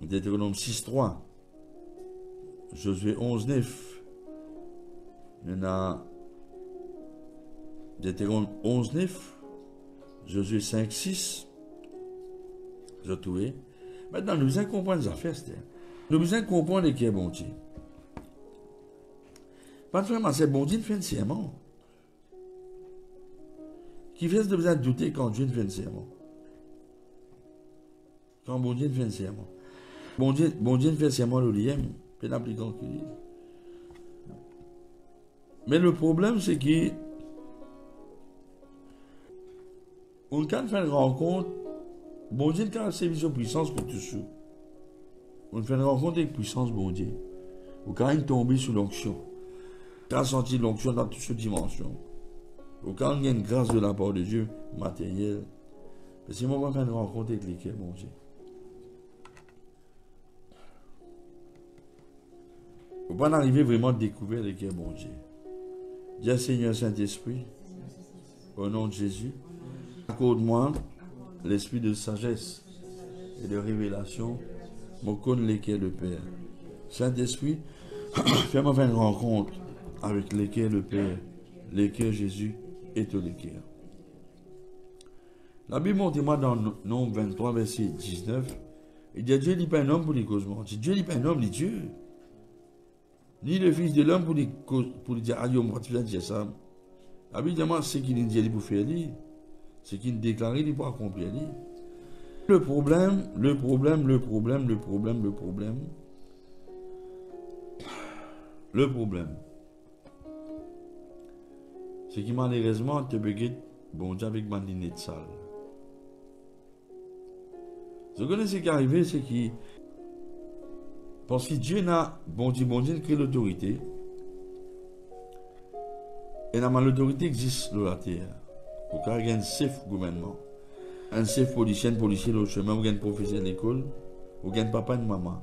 Deutéronome 6.3, Josué 11.9, il y a Deutéronome 11.9, Josué 5.6, je trouve. Maintenant, nous devons comprendre les affaires, nous devons comprendre qui est bon Dieu. Pas de frère, c'est bon Dieu, fait un serment. Qui fait besoin de douter quand Dieu fait un serment. Quand bon Dieu fait un serment. Bon Dieu fait un serment, le lien, peut l'appliquer en qu'il. Mais le problème, c'est que on quand fait une rencontre, bon Dieu a ses visions puissance pour tout ça. On fait une rencontre avec puissance, bon Dieu. Ou quand il tombe sous l'onction. Quand senti l'onction dans toutes ces dimensions. Ou quand il y a une grâce de la part de Dieu matérielle. Parce que moi, on va faire une rencontre avec lesquels, bon Dieu. On va pas arriver vraiment à découvrir lesquels, bon Dieu. Dis Seigneur Saint-Esprit, au nom de Jésus, accorde-moi l'esprit de sagesse et de révélation, me connaît lesquels le Père. Saint-Esprit, fais-moi faire une rencontre avec lesquels le Père, lesquels Jésus est au l'équerre. La Bible montre-moi dans Nombre 23, verset 19, il dit Dieu n'est pas un homme pour les causes mortes. Dieu n'est pas un homme, ni Dieu. Ni le Fils de l'homme pour lui dire, aïe, on va te faire dire ça. La Bible demande ce qu'il dit pour faire lui. Ce qu'il déclare, il pour accomplir lui. Le problème, c'est que malheureusement, tu peux être bon Dieu avec ma lunette sale. Ce que c'est qui est arrivé, c'est que parce que Dieu n'a, bon Dieu crée l'autorité. Et l'autorité existe sur la terre. Vous avez un chef gouvernement. Un chef policier au chemin, vous avez un professeur de l'école, vous avez un papa et une maman.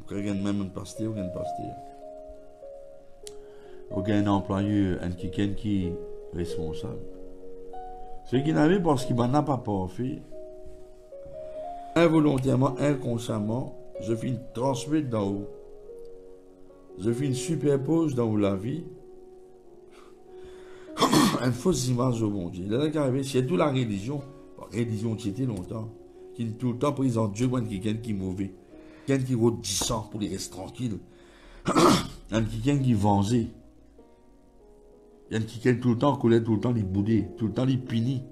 Vous avez même un pasteur, vous avez un pasteur. Vous avez un employé, un quelqu'un qui est responsable. Ce qui n'avait parce qu'il n'en a pas fait. Involontairement, inconsciemment, je finis transmettre d'en haut. Je finis superpose dans haut la vie. Une fausse image au bon Dieu. Là, c'est toute la religion qui était longtemps, qui est tout le temps présente Dieu comme quelqu'un qui est mauvais, quelqu'un qui rote 10 ans pour les rester tranquille, quelqu'un qui est vengé, quelqu'un tout le temps colère, tout le temps les boudé, tout le temps les puni.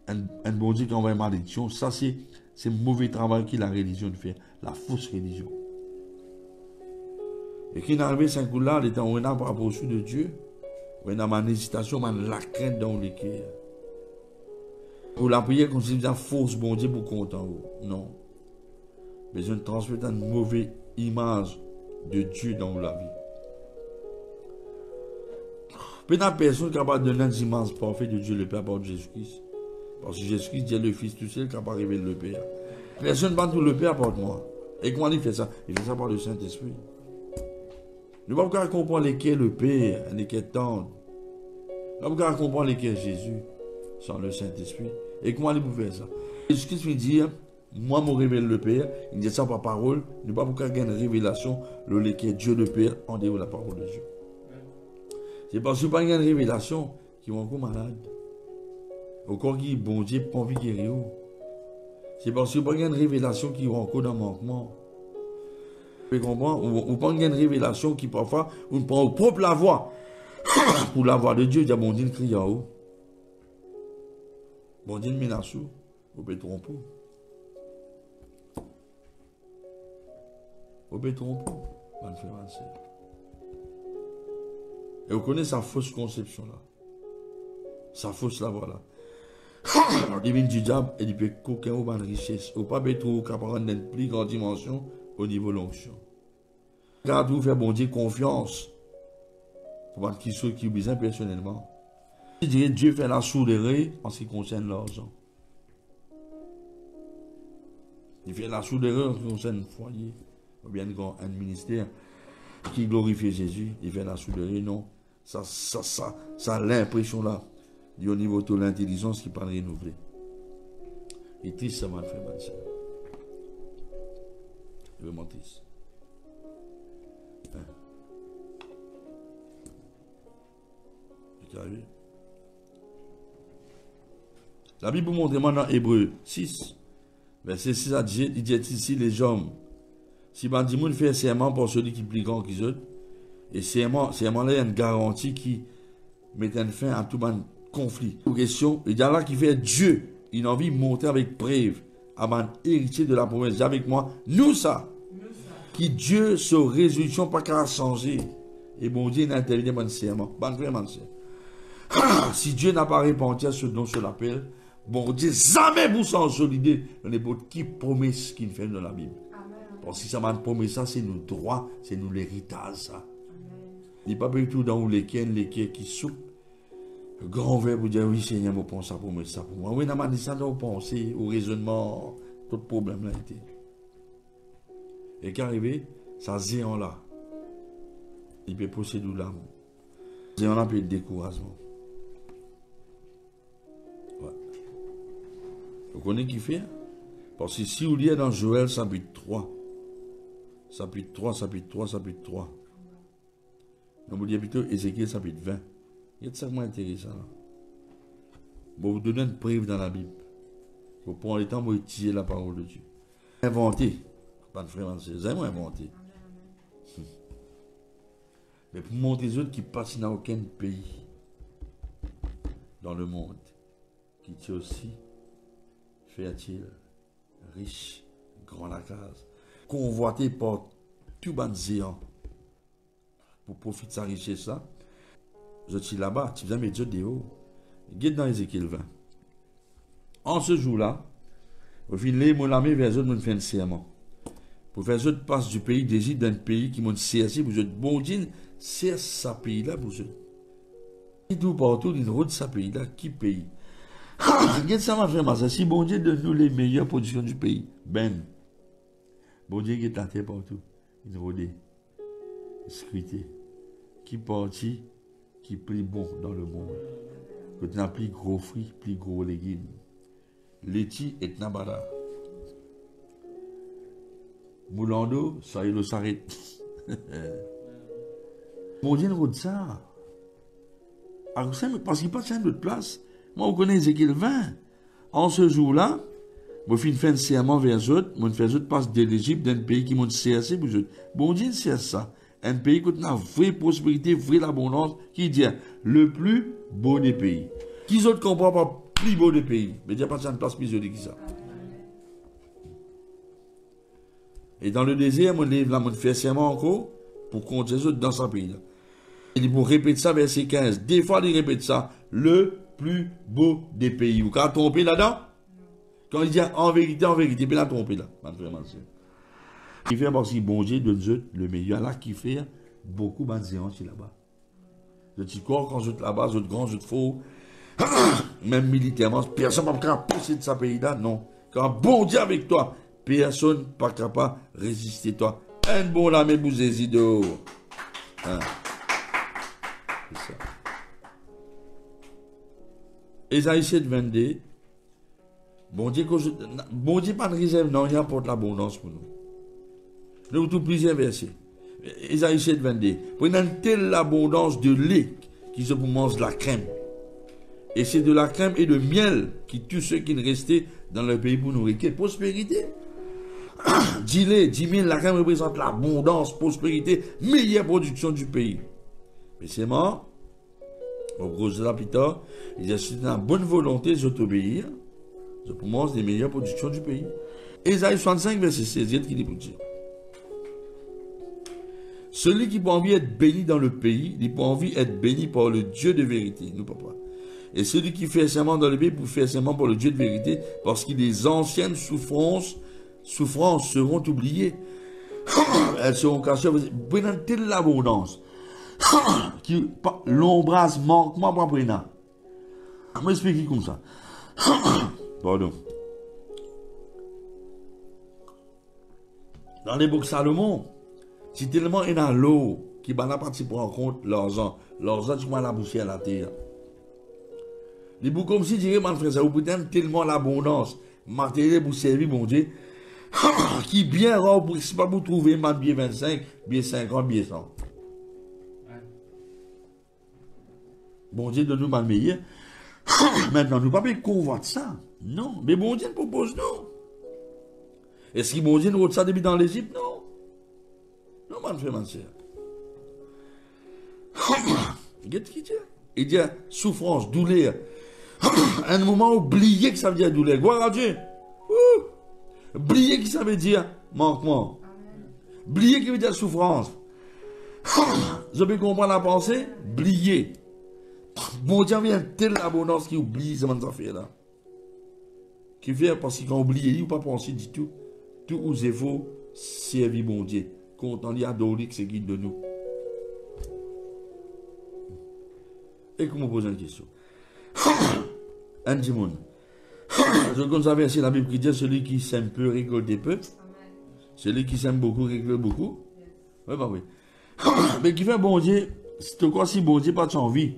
Un bon Dieu qui envoie une malédiction, ça c'est le mauvais travail que la religion fait, la fausse religion. Et qui est arrivé ce coup-là, il était en par rapport au de Dieu. Oui, dans ma hésitation, la crainte dans le cœur. Pour la prière, comme si vous force bon Dieu pour content. Non. Mais je transmets une mauvaise image de Dieu dans la vie. Peu de personne capable de donner une image parfaite de Dieu le Père par Jésus-Christ. Parce que Jésus-Christ, Dieu le Fils tout seul, capable de révéler le Père. Personne ne bat tout le Père par moi. Et comment il fait ça? Il fait ça par le Saint-Esprit. Nous ne pouvons pas comprendre lesquels le Père, lesquels tendre. Nous ne pouvons pas comprendre lesquels Jésus, sans le Saint-Esprit. Et comment il peut faire ça? Jésus-Christ me dit, moi, je révèle le Père. Il dit ça par parole. Nous ne pouvons pas avoir une révélation, lequel Dieu le Père, en dehors de la parole de Dieu. C'est parce que pas une révélation qui vont encore malade. Au corps qui bon Dieu, pas envie de guérir. C'est parce que pas une révélation qui vont encore dans le manquement. Vous comprenez? Ou pas une révélation qui parfois, on prend au propre la voix. Pour la voix de Dieu, il y a bon Dieu crie en haut. Bon Dieu menace ou, vous pouvez tromper. Vous pouvez tromper, bonne frère, bonne sœur. Et vous connaissez sa fausse conception là. Sa fausse la voix là. Il vient du diable et il peut qu'aucun ou bonne richesse. Ou pas être capable d'une plus grande dimension au niveau de l'onction. Quand vous faites bon Dieu confiance, pour voir qui sont qui vous besoin personnellement. Je dirais Dieu fait la soudairerie en ce qui concerne l'argent. Il fait la soudairerie en ce qui concerne le foyer, ou bien un ministère qui glorifie Jésus. Il fait la soudairerie, non. Ça a l'impression là, au niveau de l'intelligence qui parle renouvelée. Et triste, ça m'a fait mal. Vraiment triste. La Bible montre maintenant dans Hébreux 6, verset 6 à 10, il dit ici les hommes, si Bandimoun fait un serment pour celui qui est plus grand qu'ils autres, et serment là, il y a une garantie qui met une fin à tout le conflit. Question, il y a là qui fait Dieu, il a envie de monter avec preuve, à mon héritier de la promesse, avec moi, nous ça, qui Dieu, sa résolution, pas qu'à changer, et bon Dieu n'intervient pas de serment, vraiment si Dieu n'a pas répandu à ce dont je l'appelle, bon Dieu, jamais vous s'en solider dans les bottes qui promesse qu'il fait dans la Bible. Amen. Parce que ça m'a promis ça, c'est nos droits, c'est nous l'héritage, ça. Il n'y a pas du tout dans lesquels qui souffrent. Le grand verbe vous dire, oui Seigneur, je pense ça pour moi, ça pour moi. Oui, dans ça, dans penser, au raisonnement, tout le problème là été. Et qu'arrivé, ça zéant là, il peut posséder l'âme. Zéant là peut être découragement. Vous connaissez qui fait? Parce que si vous lisez dans Joël chapitre 3, chapitre 3, nous vous lisez plutôt Ézéchiel chapitre 20. Il y a de ça qui m'intéressant. Bon, vous donnez une preuve dans la Bible. Vous prenez le temps pour utiliser la parole de Dieu. Inventer. Pas de frère, c'est inventé. Mais pour montrer les autres qui passent dans aucun pays dans le monde, qui est aussi fertile, riche, grand la case, convoité par tout le géant pour profiter de sa richesse là. Je suis là-bas, tu viens mettre Dieu dehors. Guide dans Ézéchiel 20. En ce jour-là, au final, mon ami vers eux, nous fait un serment. Pour faire eux passe du pays d'Égypte d'un pays qui m'a servi pour eux. Bon Dieu, c'est ce pays-là pour eux. Tout partout, il route sa pays là, qui paye? Regarde ça, ma frère, si bon Dieu donne nous les meilleures productions du pays, ben, bon Dieu qui est à terre partout, il rôde, scruté, qui partit, qui plus bon dans le monde. Quand on a plus gros fruits, plus gros légumes. L'éti est nabada. Moulando, ça y est, le s'arrête. Bon Dieu nous dit ça. Parce qu'il passe à une autre place. Moi, vous connaissez Ézéchiel 20. En ce jour-là, je fais un serment vers eux, je fais eux passer de l'Égypte, d'un pays qui m'a CRC pour eux. Bon Dieu, c'est ça. Un pays qui a une vraie prospérité, vraie abondance, qui dit le plus beau des pays. Qui autres comprennent pas plus beau des pays? Mais il n'y a pas de place plus jolie que ça. Et dans le désert, je lève là, je fais serment encore pour compter les autres dans ce pays-là. Il dit pour répéter ça, verset 15. Des fois, il répète ça. Le plus beau des pays. Vous avez trompé là-dedans? Quand il dit en vérité, puis il a trompé là. Il fait parce que bon Dieu donne le meilleur là qui fait beaucoup de séances là-bas. Le petit corps, quand je suis là-bas, je grand, je faux. Même militairement, personne ne peut pas pousser de ce pays-là, non. Quand bon Dieu avec toi, personne n'est pas capable de résister toi. Un bon là, mais vous hésitez dehors. Hein. C'est ça. Ésaïe 7, 22. Bon Dieu, pas de réserve, non, il apporte l'abondance pour nous. Nous avons plusieurs versets. Ésaïe 7, 22. Pour une telle abondance de lait qui se mange la crème. Et c'est de la crème et de miel qui tue ceux qui ne restaient dans le pays pour nourrir. Quelle prospérité? 10 000, la crème représente l'abondance, prospérité, meilleure production du pays. Mais c'est mort. Au gros de la pita, il y a une bonne volonté d'obéir. Je commence les meilleures productions du pays. Ésaïe 65, verset 16, qui dit pour dire. Celui qui peut envie être béni dans le pays, il peut envie être béni par le Dieu de vérité, nous papa. Et celui qui fait serment dans le pays, pour faire serment pour le Dieu de vérité, parce que les anciennes souffrances seront oubliées. Elles seront cachées. Prenant telle l'abondance. L'ombrage manquement pour prendre. Je vais m'expliquer comme ça. Pardon. Dans les boucs Salomon, c'est tellement il y a l'eau qui va partie pour en compte l'argent. L'argent, tu vas la bouffer à la terre. Les boucs comme si je dirais, mon frère, ça vous peut tellement l'abondance matérielle pour servir, mon Dieu, qui bien rare pour si pas vous trouver ma bien 25, bien 50, bien 100. Bon Dieu donne-nous mal meilleur. Maintenant, nous ne pouvons pas convoiter ça. Non. Mais bon Dieu nous propose non. Est-ce que bon Dieu nous a ça depuis dans l'Égypte? Non. Non, mon frère, ma soeur. Qu'est-ce qu'il dit? Il dit souffrance, douleur. Un moment oublié que ça veut dire douleur. Gloire à Dieu. Oublié que ça veut dire manquement. Oublié qui veut dire souffrance. Je peux comprendre la pensée. Oublié. Bon Dieu vient telle abondance qui oublie ces affaires-là. Qui fait parce qu'on oublie, il ne pas penser du tout. Tout où c'est faux, servir bon Dieu. Quand on dit adorer que c'est guide de nous. Et comment me pose une question? Un dimon. Je conserve ainsi la Bible qui dit celui qui s'aime peu récolte peu. Celui qui s'aime beaucoup récolte beaucoup. Oui, bah oui. Mais qui fait bon Dieu, c'est quoi si bon Dieu pas de envie?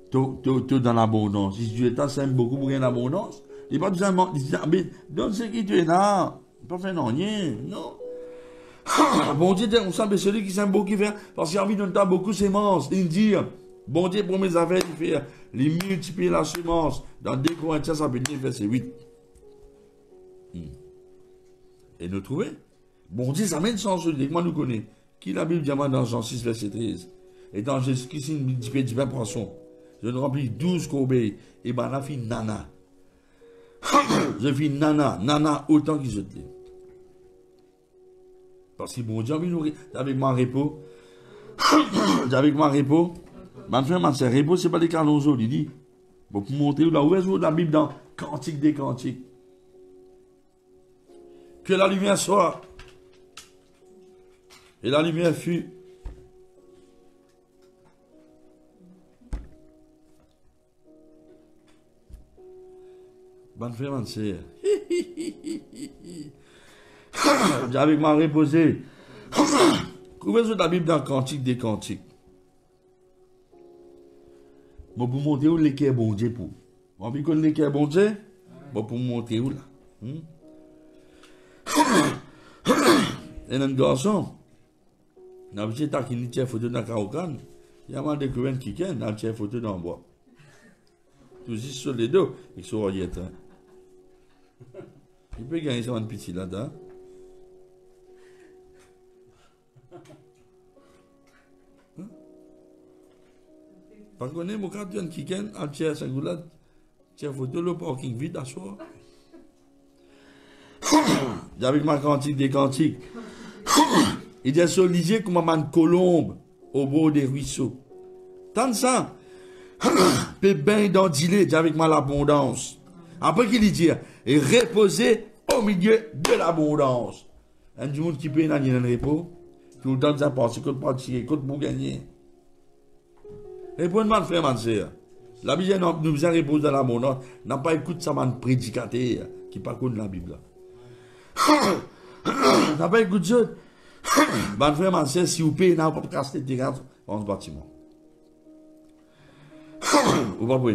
Tu dans l'abondance. Si tu t'aimes beaucoup pour rien d'abondance, il n'est pas besoin de dire, mais donne ce qui tu es là. Pas faire rien. Non. Bon Dieu, on sait celui qui s'aime beaucoup, parce qu'il a envie de donner beaucoup de semences. Il dit, bon Dieu, pour mes affaires, il fait les multiplier la semence. Dans 2 Corinthiens, ça peut dire verset 8. Et nous trouvons. Bon Dieu, ça mène sans celui. Moi, nous connaissons. Qui la Bible dit dans Jean 6, verset 13. Et dans Jésus-Christ, il multiplie du pain poisson. Je ne remplis 12 corbeilles. Et ben, la fille nana. Je fais nana autant qu'ils se disent. Parce que bon Dieu, avec mon repos, avec mon repos, ma frère, ma soeur, repos, ce n'est pas des canons, il dit. Bon, pour montrer où la Bible dans Cantique des Cantiques. Que la lumière soit. Et la lumière fut. Bonne frère, bonne sœur. J'avais mal reposé. Couvrez-vous la Bible dans Cantique des Cantiques. Bon, pour montrer où l'équerre bon Dieu pour. On peut connaître l'équerre bon Dieu. Bon, pour montrer où là. Et un garçon, on a vu qu'il y a une photo dans la Kaokan. Il y a mal de courant qui a une photo dans le bois. Tout juste sur les dos, ils sont reliés. Il peut gagner ça un petit là-dedans. Par contre, mon cas, un qui gagne, un tiers singulier, tiers photo, le parking vide à soi. J'avais ma cantique des cantiques. Il est solisé comme une colombe au bord des ruisseaux. Tant ça, peut bien d'endiler avec ma l'abondance. Après qu'il dit, et reposer au milieu de l'abondance. Un du monde qui peut y aller dans le repos, tout le temps ça passe, écoute pas tirer, écoute pour gagner. Répondez-moi, frère, ma soeur. La Bible nous besoin de reposer dans l'abondance. N'a pas écouté ça, man prédicateur qui pas connaît la Bible. N'a pas écouté ça. Mon frère, ma soeur, si vous payez, n'a pas casser des terrains dans ce bâtiment. Ou pas pour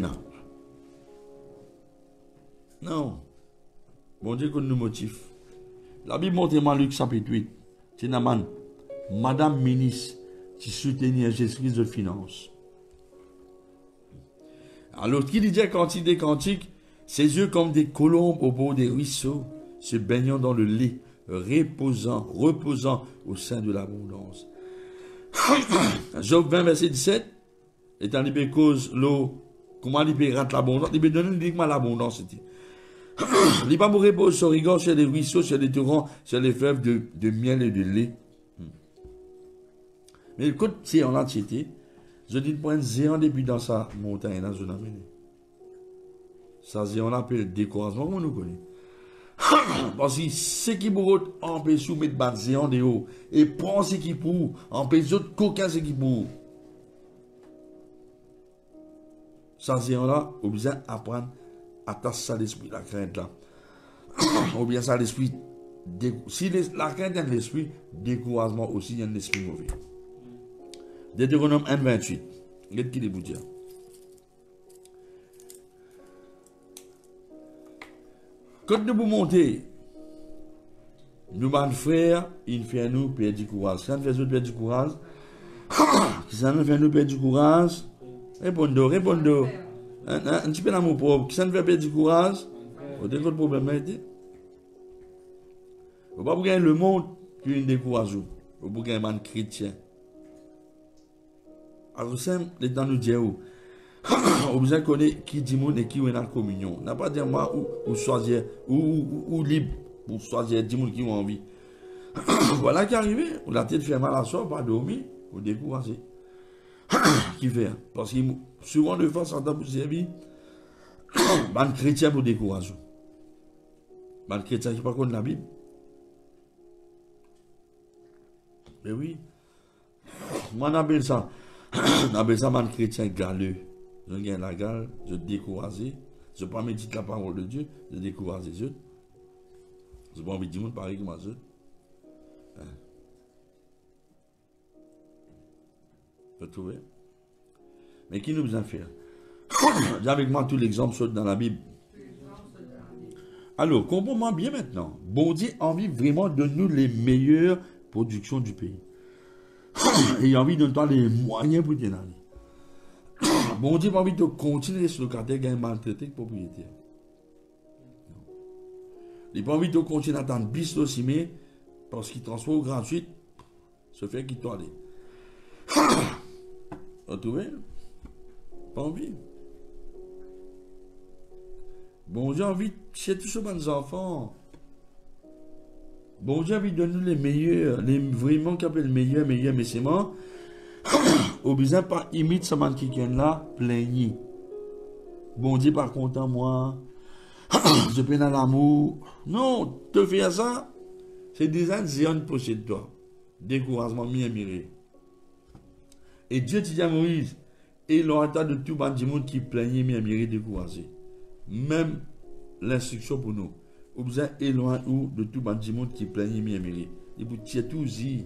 non. Bon Dieu, qu'on nous motive. La Bible montre dans Luc chapitre 8. C'est une madame ministre qui soutenait Jésus-Christ de finance. Alors, qui dit cantique des cantiques, ses yeux comme des colombes au bord des ruisseaux, se baignant dans le lait, reposant au sein de l'abondance. Job 20, verset 17, étant libéré cause l'eau, comment libérer l'abondance, il peut donner uniquement l'abondance. Il ne pas pour reposer sur rigueur sur les ruisseaux, sur les torrents, sur les fleuves de miel et de lait. Mais le côté, c'est en entièreté. Je dis point zéro depuis dans sa montagne, là, je l'ai amené. Ça, c'est on appelle le découragement, comment nous connaissons. Parce que ce qui pour empêcher de mettre battre zéro de haut, et prendre ce qui pour, empêcher d'autres coquins ce qui pour. Ça, zéro là, on besoin d'apprendre à tasser l'esprit, la crainte là. Ou bien ça, l'esprit, si la crainte est l'esprit, découragement aussi, il y a un esprit mauvais. Deutéronome 1, 28. Regardez qui est vous dire. Quand nous vous montez, nous, mon frère, il fait nous perdre du courage. Ça nous fait nous perdre du courage. Ça nous fait nous perdre du courage. Répondez. Un petit peu d'amour propre. Ça nous fait perdre du courage. Vous avez votre problème. Vous ne pouvez pas gagner le monde qui est découragé. Vous pouvez gagner un chrétien. Alors, c'est le temps nous dire où. On besoin de connaître qui dit monde et qui est dans la communion. On n'a pas dire moi ou choisir ou libre pour choisir 10 monde qui ont envie. Voilà qui est arrivé. On a peut-être fait mal à soi, pas dormir, ou décourager. Qui fait? Parce que souvent de fois, ça t'a pour servir. Un chrétien pour décourager. Un chrétien qui ne pas contre la Bible. Mais oui. Moi, on appelle ça. On appelle ça un chrétien galeux. Je gagne la gale, je décourage. Je prends mes la parole de Dieu, je décourage les autres. Je n'ai pas envie de dire pareil que moi. Vous trouvez? Mais qui nous besoin faire? J'ai avec moi tout l'exemple saute dans la Bible. Alors, comprenez-moi bien maintenant. Bon Dieu a envie vraiment de nous les meilleures productions du pays. Et il a envie de nous donner les moyens pour dire bon Dieu n'a pas envie de continuer sur le quartier qui est maltraité le propriétaire. Il n'a pas envie de continuer à attendre bis aussi, mais parce qu'il transport gratuit, se fait qu'il doit aller. Vous trouvez? Pas envie. Bon Dieu a envie de chez tous ces enfants. Bon Dieu a envie de nous les meilleurs, les vraiment qui appellent meilleurs, mais c'est moi. Au besoin pas imite ce man qui est là, plaigner. Bon Dieu pas content moi. Je peine à l'amour. Non, te faire ça, c'est déjà une pochette de toi. Découragement, miré. Et Dieu dit à Moïse, et l'on attend de tout le monde qui plaignait, miré, découragé. Même l'instruction pour nous. Ou besoin éloigner de tout le monde qui plaigne mieux. Et vous tirer tout zi.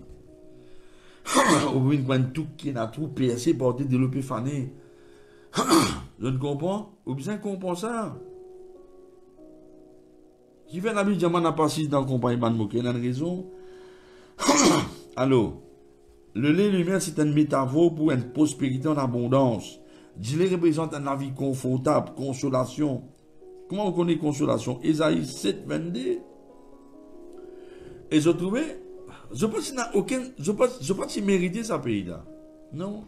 Ou vous prendre tout qui n'a tout percé, porté, développé, fané. Je ne comprends. Ou besoin comprendre ça. Qui fait la vie de n'a pas si dans le compagnie de moquer, il a une raison. Alors, le lait lumière, c'est une métaphore pour une prospérité en abondance. Dieu représente une vie confortable, consolation. Comment on connaît consolation? Ésaïe 7, 22. Et je trouvais, je pense qu'il n'a aucun, je pense qu'il méritait sa pays-là. Non.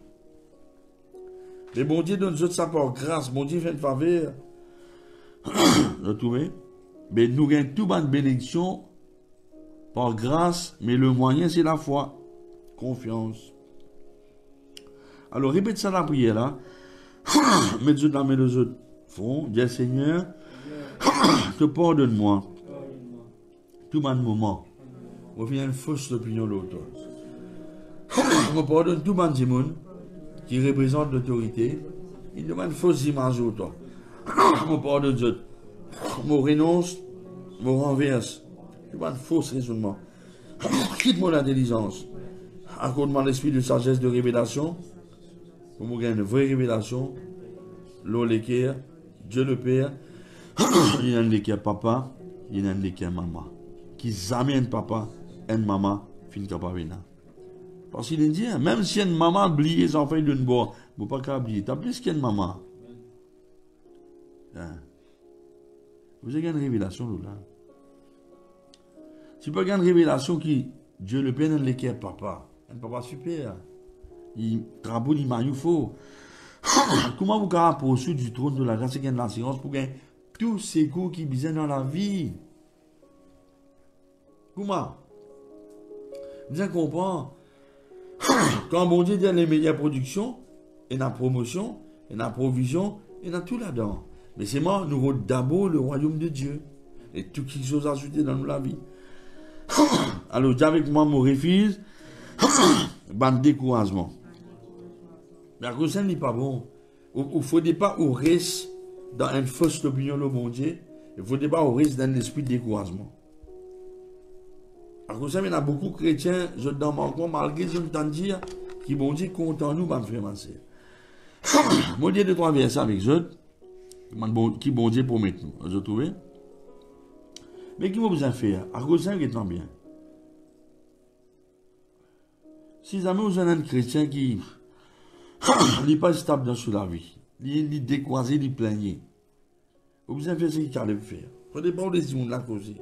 Mais bon Dieu donne sa part grâce, bon Dieu fait une faveur. Je trouvais. Mais nous gagnons toute bonne bénédiction par grâce, mais le moyen c'est la foi. Confiance. Alors répète ça la prière là. Mettez dans mes autres font. Dis Seigneur, te pardonne-moi. Tout mon moment. On vient une fausse opinion l'autre. On pardonne tout le monde qui représente l'autorité. Il demande une fausse image l'autre. On pardonne d'autres. Je renonce, je renverse. Je pas de faux raisonnement. Quitte mon intelligence. Accorde-moi l'esprit de sagesse, de révélation. Pour me gagner une vraie révélation. L'eau l'équerre, Dieu le Père. Il y a un l'équerre papa, il y a un l'équerre maman. Qui amène papa et maman, fin capable. Parce qu'il dit, même si une maman a oublié ses enfants d'une boire, vous ne pouvez pas oublier. Tu as plus qu'une maman. Vous avez une révélation là. Si vous avez une révélation qui, Dieu le Père, dans l'équerre papa. Un papa super. Il travaille, il maille faux. Comment vous avez poursuivi du trône de la grâce et de l'assurance pour gagner tous ces coups qui visent dans la vie? Comment? Vous avez compris? Quand bon Dieu dit les meilleures productions, et la promotion, et la provision, et la tout là-dedans. Mais c'est moi, nous avons d'abord le royaume de Dieu. Et tout quelque chose à ajouter dans la vie. Alors, dis avec moi, mon refuse, ban découragement. Mais à cause ça n'est pas bon. Il ne faut pas au reste dans une fausse opinion le bon Dieu. Il ne faut pas au reste dans l'esprit de découragement. À cause ça, il y a beaucoup de chrétiens, je dans mon coin, malgré ce que je dire, qui bon Dieu content nous, ma frère, ma soeur. Mon Dieu de trois versets avec eux, qui bon Dieu promet nous. Vous trouvez? Mais qui va vous en faire? À cause ça, il est bien. Si jamais vous avez un chrétien qui n'est pas stable dans la vie, il est découragé, il est plaigné, vous avez fait ce qu'il allait faire. Vous ne pas les gens la causer.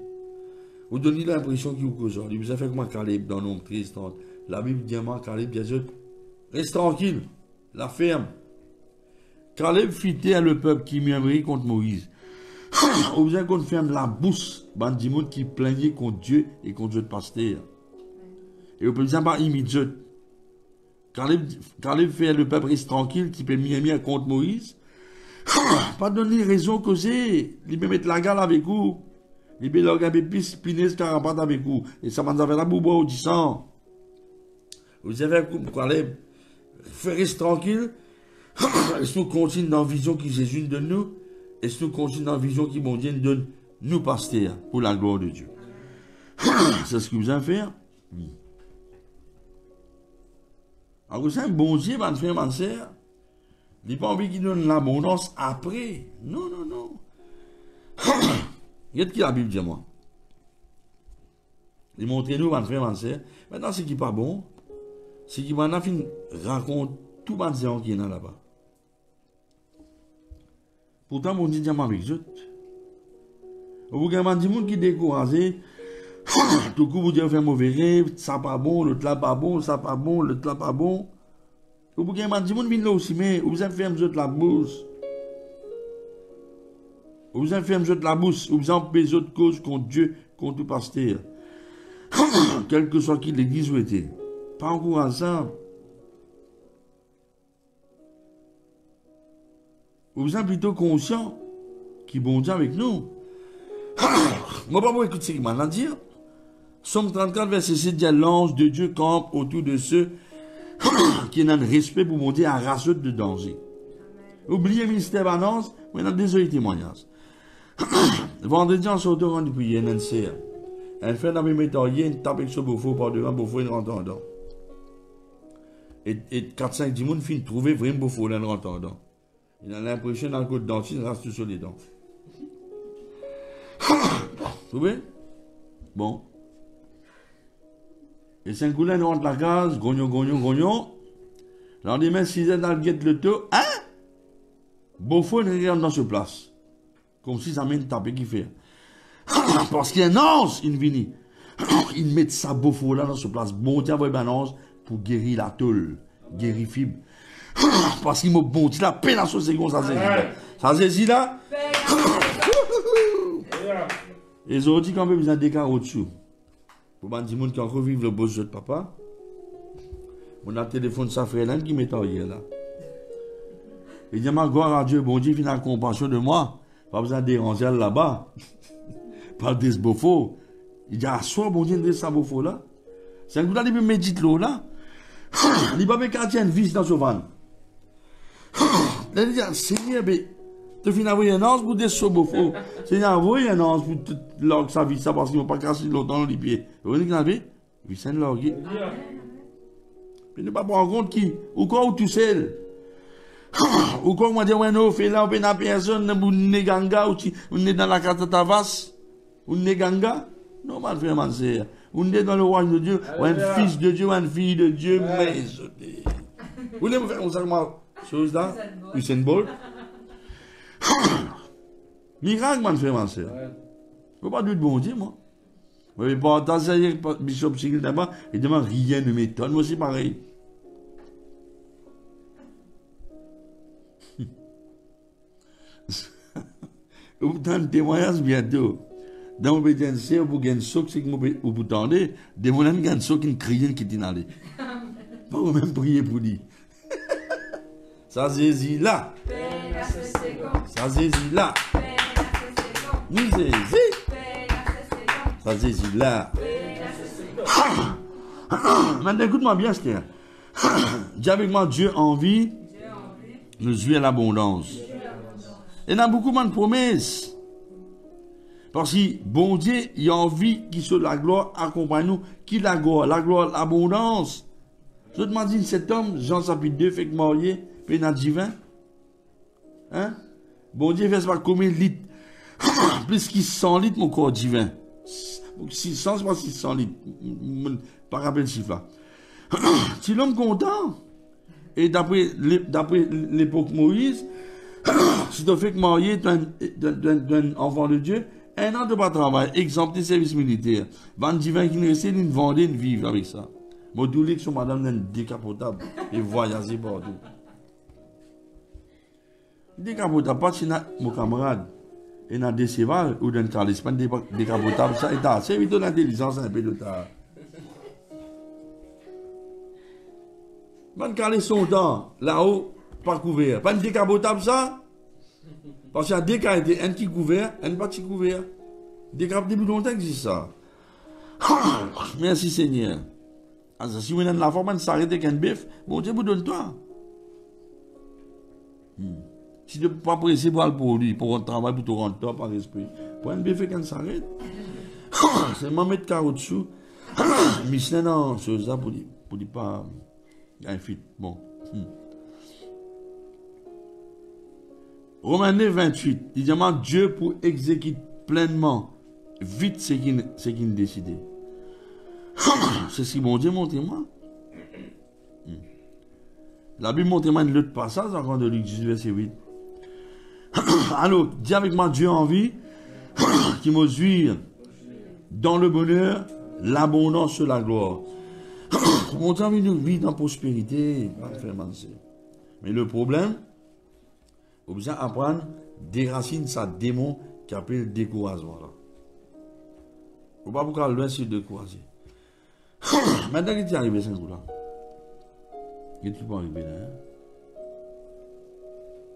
Vous donnez l'impression qu'il vous cause. Vous avez fait comme Caleb dans l'ombre triste. La Bible dit à Caleb, bien sûr, reste tranquille, la ferme. Caleb fitait à le peuple qui murmurait contre Moïse. Vous avez qu'on ferme la bouche, du monde qui plaignait contre Dieu et contre Dieu de pasteur. Et vous pouvez dire, immédiat. Caleb fait le peuple reste tranquille, qui peut murmurer contre Moïse. Pas donner raison causer. Il peut mettre la gale avec vous. Il peut leur garder plus pinaise carapate avec vous. Et ça m'a fait la bouba au 10 ans. Vous avez comme Caleb. Reste tranquille. Est-ce que nous continuons dans la vision qui Jésus nous donne nous? Est-ce que nous continuons dans la vision qui bon Dieu nous donne nous pasteurs pour la gloire de Dieu? C'est ce que vous avez fait. Alors c'est un bon Dieu, ma frère, ma soeur. Il n'est pas envie qu'il donne l'abondance après. Non, non, non. Regardez qui la Bible dit moi. Il montre nous, ma frère, ma soeur. Maintenant, ce qui n'est pas bon, c'est qu'il m'a raconte tout le monde qui est là-bas. Pourtant, mon Dieu dit avec eux. Vous avez des gens qui sont découragés. Tout coup, vous dites faire mauvais rêve, ça pas bon, l'autre là pas bon, ça pas bon, l'autre là pas bon. Vous avez des gens qui viennent là aussi, mais vous avez fait la bouche. Vous avez fait la bouche, vous avez fait autres causes contre Dieu, contre le pasteur. Quel que soit qui l'église ou était. Pas encourageant. Vous êtes plutôt conscient qui bon Dieu avec nous. Moi, pas écouter ce qu'il m'a à dire. Somme 34, verset 7, dit l'ange de Dieu campe autour de ceux qui n'ont un respect pour mon Dieu à race de danger. Oubliez le ministère d'annonce, mais dans désolé témoignage. Le vendredi, on sort de prier, un NCA. Un fait dans mes métaillers, une tape avec ce beau-faux par devant, beau-faux, il rentre dedans. Et 4-5 personnes finissent de trouver vraiment beau-faux, il rentre dedans. Il a l'impression dans le côté dentiste, il reste tout sur les dents. Vous voyez? Bon. Et 5 coulins rentrent la case, gognon, gognon, gognon. Lendemain, 6 heures dans le guette le taux. Hein? Beau-faux, il regarde dans ce place. Comme si ça m'a une tape qui fait. Parce qu'il y a un ange, il vient. Il met sa beau-faux là dans ce place. Bon Dieu, il y a un ange pour guérir la tôle, guérir fibre. Parce qu'il m'a bon Dieu, la peine à ce second, ça saisit là. Ça saisit là. Et ils ont dit quand même, ils ont des cas au-dessous. Pour me dire qui encore vivre le beau jeu de papa. On a le téléphone de sa frère qui m'est hier là. Il dit, ma gloire à Dieu, bon Dieu, il a compassion de moi. Pas besoin de déranger là-bas. Pas de beau-faux. Il dit, ah, soit bon Dieu, de ça beau-faux là. C'est un coup là, il médite l'eau là. Il va me quartier une vis dans ce van. Il dit, Seigneur, tu finis d'envoyer un ange pour des sauts beau-faux. Seigneur, envoyer un ange pour toute sa vie, ça parce qu'ils ne vont pas casser longtemps les pieds. Vous voyez qu'il y oui, c'est un lorgué. Il ne pas prendre compte qui, ou quoi, ou tout seul. Ou quoi, on va dire, ouais, non, fait là, on peut n'a personne, ou néganga, ou on est dans la carte de Tavas, ou néganga. Non, mal frère, man, c'est. On est dans le royaume de Dieu, ou un fils de Dieu, ou une fille de Dieu, mais. Vous voulez me faire comme ça, moi, chose là? Usain Bolt. Miracle, man, frère, man, c'est. Je ne peux pas dire de bon Dieu, moi. Mais pas tant ça, Bishop Sigil d'abord, il demande rien ne m'étonne, moi aussi pareil. Vous avez un témoignage bientôt. Dans l'obédience, vous avez un soc, c'est que vous attendez, des gens qui ont un soc qui crient qui t'y allent. Pas vous même prier pour lui. Ça c'est là. Ça c'est là. Nous c'est ça c'est là. Maintenant écoute-moi bien, Stère. Dis avec moi, Dieu a envie de jouir à l'abondance. Et il y a beaucoup de promesses. Parce que bon Dieu, il a envie qu'il soit la gloire, accompagne-nous. Qui la gloire, l'abondance. Je te demande, cet homme, Jean chapitre 2, fait que marié, puis il a divin. Hein? Bon Dieu, fait pas combien de litres. Plus qu'il 100 litres, mon corps divin. 600, c'est pas 600 litres. Pas rappel le chiffre là. Si l'homme content, et d'après l'époque Moïse, si tu fais que marié d'un enfant de Dieu, un an de pas travail, exemple des services militaires, van divin qui ne restait une vendre, une vivre avec ça. Moi, tous les que sont madame d'un décapotable et voyager partout. Décapotable, pas si mon camarade est dans des cévales ou dans le calice, pas décapotable, ça est assez, c'est vite l'intelligence un peu de ta. Pas de caler son temps, là-haut, pas couvert. Pas de décapotable ça? Parce qu'il y a des cas, un qui couvert, un pas qui couvert. Décapotable depuis longtemps que c'est ça. Merci Seigneur. Alors, si vous avez la forme, on s'arrête avec un bœuf, bon Dieu vous donne toi. Si tu ne peux pas presser pour lui, pour un travail, pour te rendre toi par esprit, pour un bœuf, on s'arrête. C'est moi mettre carreau dessous. Michelin dans ce ça pour dire pas. Un fit. Bon. Romains 9, 28. Il demande Dieu pour exécuter pleinement, vite ce qu'il décide. C'est ce que mon Dieu montre moi. La Bible montre moi l'autre passage encore de Luc 18, verset 8. Alors, dis avec moi Dieu en vie, qui me suit dans le bonheur, l'abondance sur la gloire. Mon Dieu a envie de vivre dans la prospérité. Mais le problème, il faut bien apprendre à déraciner sa démon qui appelle le découragement. Il ne faut pas beaucoup loin sur le décourager. Maintenant, qu'est-ce qui est arrivé, ce coup-là? Qu'est-ce qui peut arriver là?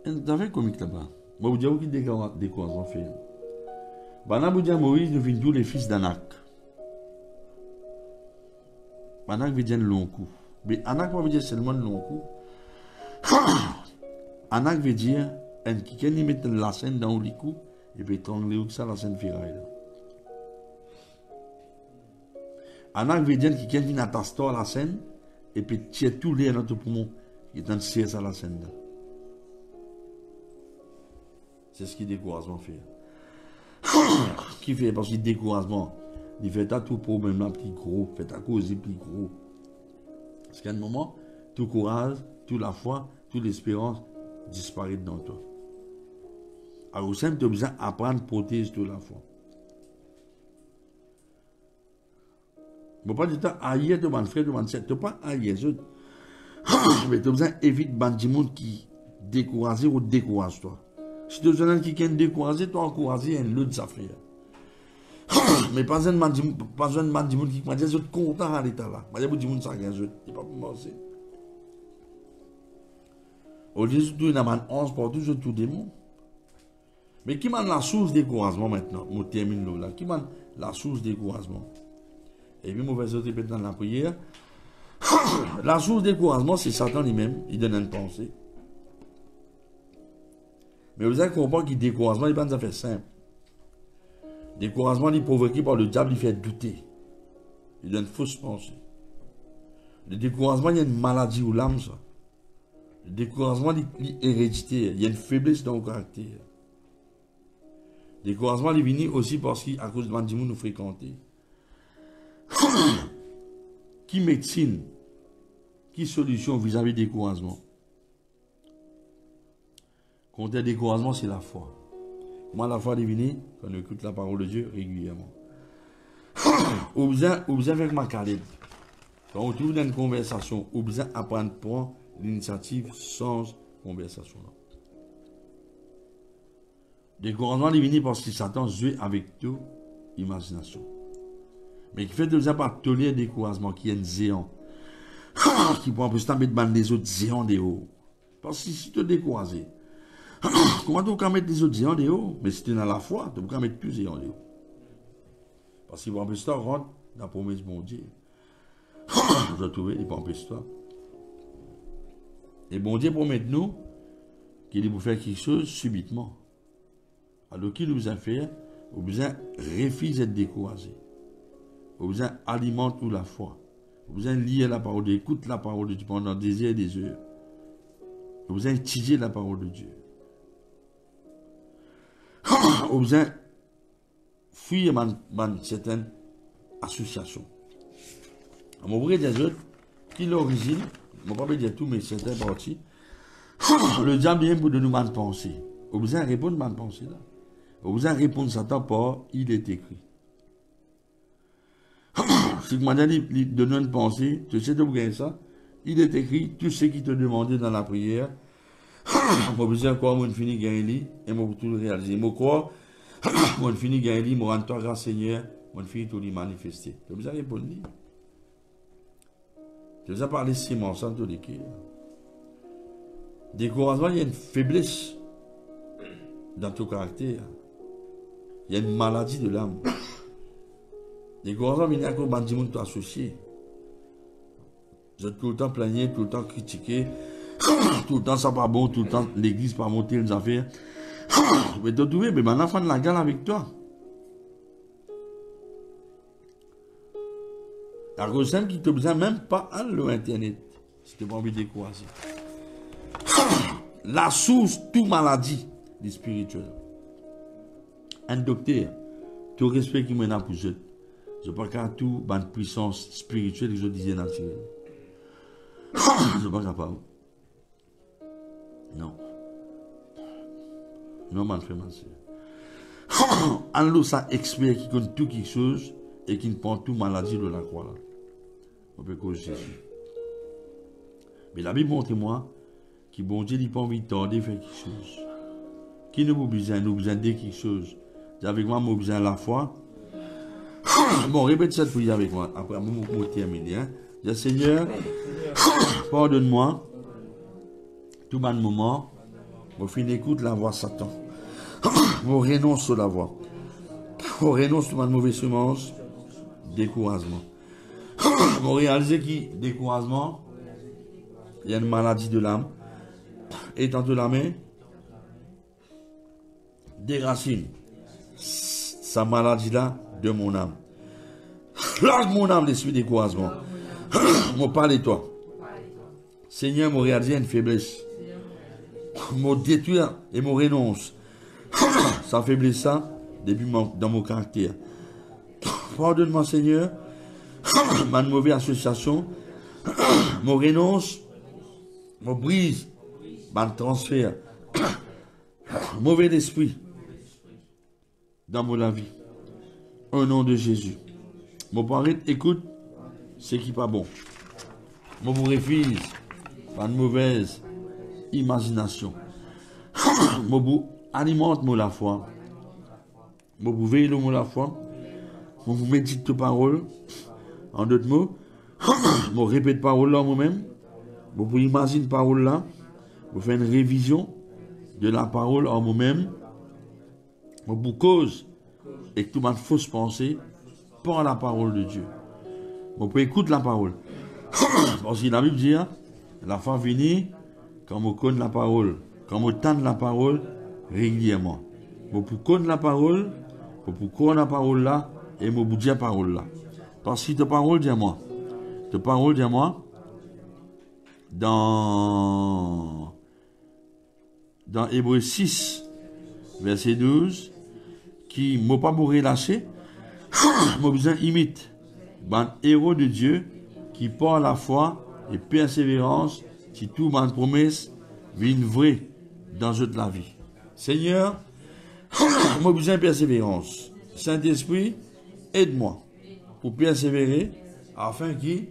Vous avez comique là-bas. Moi, vous dites qu'il y a des découragements fait. Maintenant, vous dites Moïse, nous venons tous les fils d'Anak. Anak veut dire un long coup. Mais Anak veut dire seulement un long coup. Anak veut dire un qui met la scène dans le coup et puis étrangler ou ça la scène ferraille. Anak veut dire qu'il y a une attache à la scène, et puis tirer tout l'air dans ton poumon, et dans le à la scène. C'est ce qui découragement fait. Qui fait parce que découragement, il fait tout problème là plus gros, fait à cause plus gros. Parce qu'à un moment, tout courage, toute la foi, toute l'espérance disparaît dans toi. Alors, tu as besoin d'apprendre à protéger toute la foi. Je ne pas dire ailleurs de mon frère, de mon sœur, tu pas ailleurs. Mais tu as besoin d'éviter les gens qui découragent ou découragent toi. Si tu as besoin de quelqu'un qui décourage, tu encourages un autre affaire. Mais pas un man qui m'a dit, je suis content à l'état là. Je dis, je suis pas pour moi aussi. Au lieu de tout, il y a un 11 partout, je tout démon. Mais qui m'a la source de découragement maintenant? Je termine là. Qui m'a la source de découragement? Et puis, je vais sauter dans la prière. La source de découragement, c'est Satan lui-même. Il donne une pensée. Mais vous avez compris que le découragement, il n'est pas une affaire simple. Le découragement, il est provoqué par le diable, il fait douter. Il donne une fausse pensée. Le découragement, il y a une maladie ou l'âme, ça. Le découragement, il est héréditaire. Il y a une faiblesse dans le caractère. Le découragement, il vient aussi parce qu'à cause de l'antimon nous fréquenter. Qui médecine, qui solution vis-à-vis du découragement? Contre le découragement, c'est la foi. Moi, la foi divine, quand on écoute la parole de Dieu régulièrement. Ou besoin avec ma calette. Quand on trouve dans une conversation, ou besoin apprendre à prendre l'initiative sans conversation. Découragement divine parce que Satan joue avec toute imagination. Mais qui fait de ça pas tolérer le découragement, qui est un géant. Qui peut en plus mettre les autres géants de haut. Parce que si tu es découragé, comment tu peux mettre les autres géants de haut? Mais si tu es dans la foi, tu peux mettre plus géants de haut. Parce qu'il va en plus rentrer dans la promesse de mon Dieu. Je vais trouver, il va en plus toi. Et bon Dieu promet nous qu'il va faire quelque chose subitement. Alors qu'il nous a fait, au besoin refuser d'être découragé. Au besoin alimente la foi. Au besoin lier la parole de Dieu, écoute la parole de Dieu pendant des heures et des heures. Au besoin étudier la parole de Dieu. Au besoin fuir certaines associations. À mon vrai des autres, qui l'origine, je ne vais pas dire tout, mais certaines parties, le diable vient pour de nous penser. Au besoin répondre à ma pensée là. Au besoin répondre à Satan par il est écrit. Si tu m'as dit de nous une pensée, tu sais de vous gagner ça, il est écrit, tout ce qui te demandait dans la prière, je besoin quoi, moi, je finis gagner, et moi, tout réaliser. Moi, quoi, moi, je finis gagner, moi, rends-toi grâce Seigneur, moi, je finis tout les manifester. Tu as besoin de répondre. Tu as besoin de parler Simon, sans tout l'écrire. Découragement, il y a une faiblesse dans ton caractère. Il y a une maladie de l'âme. Découragement, il y a un bandit qui est associé. Vous êtes tout le temps plaigné, tout le temps critiqué, tout le temps ça pas bon, tout le temps l'église pas monter les affaires. Mais tu trouves, mais maintenant, faire de la gueule avec toi. La cause simple qui te besoin même pas à l'internet, si tu n'as pas envie de décourager. La source, toute maladie, du spirituel. Un docteur, tout respect qui mène à pour eux. Je ne sais pas tout une puissance spirituelle que je disais naturelle. Je ne suis pas capable. Non. Non, man, frère, man, soeur. Un ça expert qui connaît tout quelque chose et qui ne prend tout maladie de la croix. Là. On peut causer Jésus. Mais la Bible montre-moi que bon Dieu n'a pas envie de tarder faire quelque chose. Qui nous besoin de quelque chose. Avec moi, j'ai besoin de la foi. Bon, répète cette prière avec moi. Après, je vais terminer. Hein. Dis, Seigneur, pardonne-moi. Tout bon moment, je finis écoute la voix Satan. Je renonce sur la voix. Je renonce sur ma mauvaise semence. Découragement. Je réalise que découragement, il y a une maladie de l'âme. Étends-toi la main. Déracine sa maladie-là de mon âme. Lâche mon âme, l'esprit de découragement. Mon parle de toi. Seigneur, mon réalisé une faiblesse. Mon détruire et mon renonce. Ça faiblesse ça depuis dans mon caractère. Pardonne-moi, Seigneur, ma mauvaise association, mon renonce, mon brise, mon transfert, mauvais esprit dans mon vie. Au nom de Jésus. Mon parent, écoute, ce qui n'est pas bon. Mon vous refuse, pas de mauvaise imagination. Mon vous alimente mon la foi. Mon vous veille mon la foi. Mon vous médite tes paroles. En d'autres mots, mon répète parole là moi-même. Mon vous imagine parole là. Mon fait une révision de la parole en moi-même. Mon vous cause et que tout ma fausse pensée par la parole de Dieu. Mon peut écouter la parole. Parce que la Bible dit, la fin finie quand on connaît la parole, quand on tente la parole régulièrement. Pour connaître la parole, pour connaître la parole là, et pour dire la parole là. Parce que ta parole dit à moi, dans Hébreux 6, verset 12, qui m'a pas pour relâcher, m'a besoin imite un héros de Dieu qui par la foi et persévérance, si tout ma promesse vient vrai dans toute la vie. Seigneur, m'a besoin de persévérance. Saint-Esprit, aide-moi pour persévérer afin que,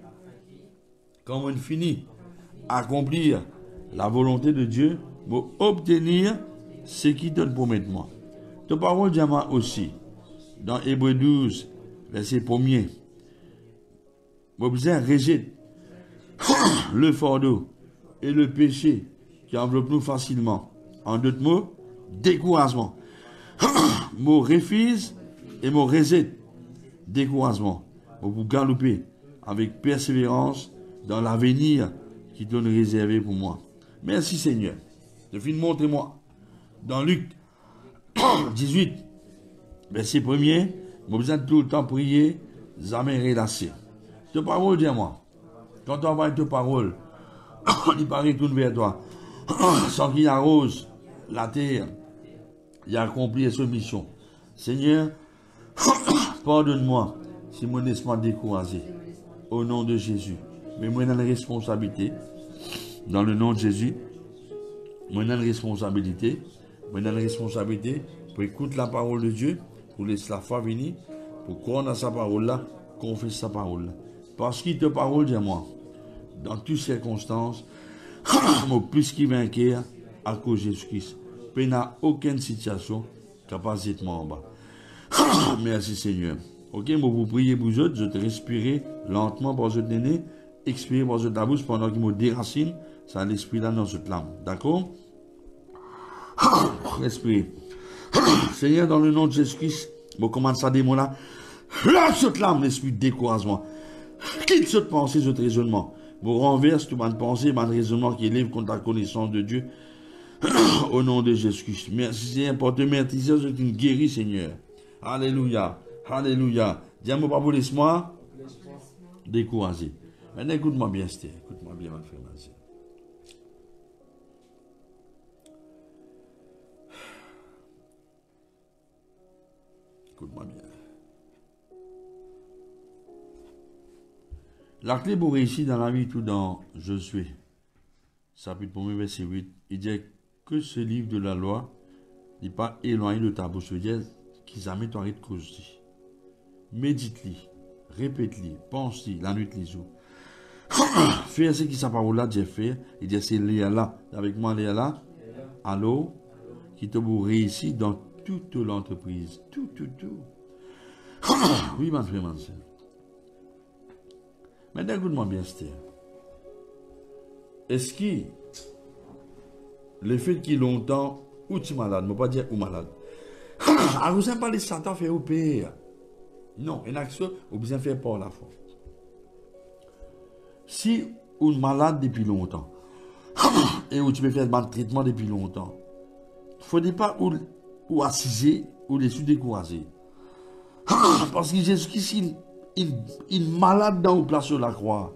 quand on finit accomplir la volonté de Dieu, pour obtenir ce qu'il te promet de moi. Ta parole dit à moi aussi, dans Hébreux 12, verset 1er, mon besoin rejette le fardeau et le péché qui enveloppe nous facilement. En d'autres mots, découragement. Mon refuse et mon rejette découragement. Pour galoper avec persévérance dans l'avenir qui donne réservé pour moi. Merci Seigneur. De fin, montrez-moi dans Luc 18, verset 1er, j'ai besoin de tout le temps prier, jamais relâcher. Ta parole, dis-moi, quand on envoie ta parole, il paraît tout vers toi, sans qu'il arrose la terre, il a accompli sa mission. Seigneur, pardonne-moi si mon esprit est découragé, au nom de Jésus. Mais moi, j'ai une responsabilité, dans le nom de Jésus, moi, j'ai une responsabilité, pour écouter la parole de Dieu, pour laisser la foi venir, pour croire dans sa parole là, confesse sa parole là. Parce qu'il te parole de moi, dans toutes circonstances, moi plus qu'il vainqueur à cause de Jésus-Christ. Il n'y a aucune situation capable d'être en bas. Merci Seigneur. Ok, moi vous priez pour vous autres, je te respirer lentement par votre nez, expirer par votre bouche pendant qu'il me déracine, ça l'esprit là dans cette lame. D'accord? Respirez. Seigneur, dans le nom de Jésus-Christ, je commence à dire là. Lâche cette lame, l'esprit de découragement. Quitte cette pensée, ce raisonnement. Vous renverse toute ma pensée, mon raisonnement qui élève contre la connaissance de Dieu. Au nom de Jésus-Christ. Merci Seigneur pour te maîtriser, c'est une guérie, Seigneur. Alléluia. Alléluia. Dis-moi pas pour laisse-moi décourager. Maintenant, écoute-moi bien, Esther. Écoute-moi bien, ma frère, ma soeur. Écoute-moi bien. La clé pour réussir dans la vie, tout dans Josué, chapitre 1, verset 8, il dit que ce livre de la loi n'est pas éloigné de ta bouche. Je veux dire qu'ils jamais t'arrêtent de causer. Médite-le, répète-le, pense-le, la nuit, les jours. Fais ce qui sa parole là, Dieu fait. Il dit c'est Léa là, avec moi Léa là, allô, qui te pour réussir dans toute l'entreprise. Tout. Oui, ma frère, ma soeur. Maintenant, écoute-moi bien, Esther. Est-ce que le fait qu'il y ait longtemps, ou tu es malade, ne pas dire ou malade. Alors, vous n'avez pas les Satan faire au pire. Non, une action, vous besoin faire par la foi. Si vous êtes malade depuis longtemps, et où tu peux faire un traitement depuis longtemps, il ne faut pas ou assiser ou les sous découragés. Parce que Jésus-Christ, il est malade dans la place sur la croix.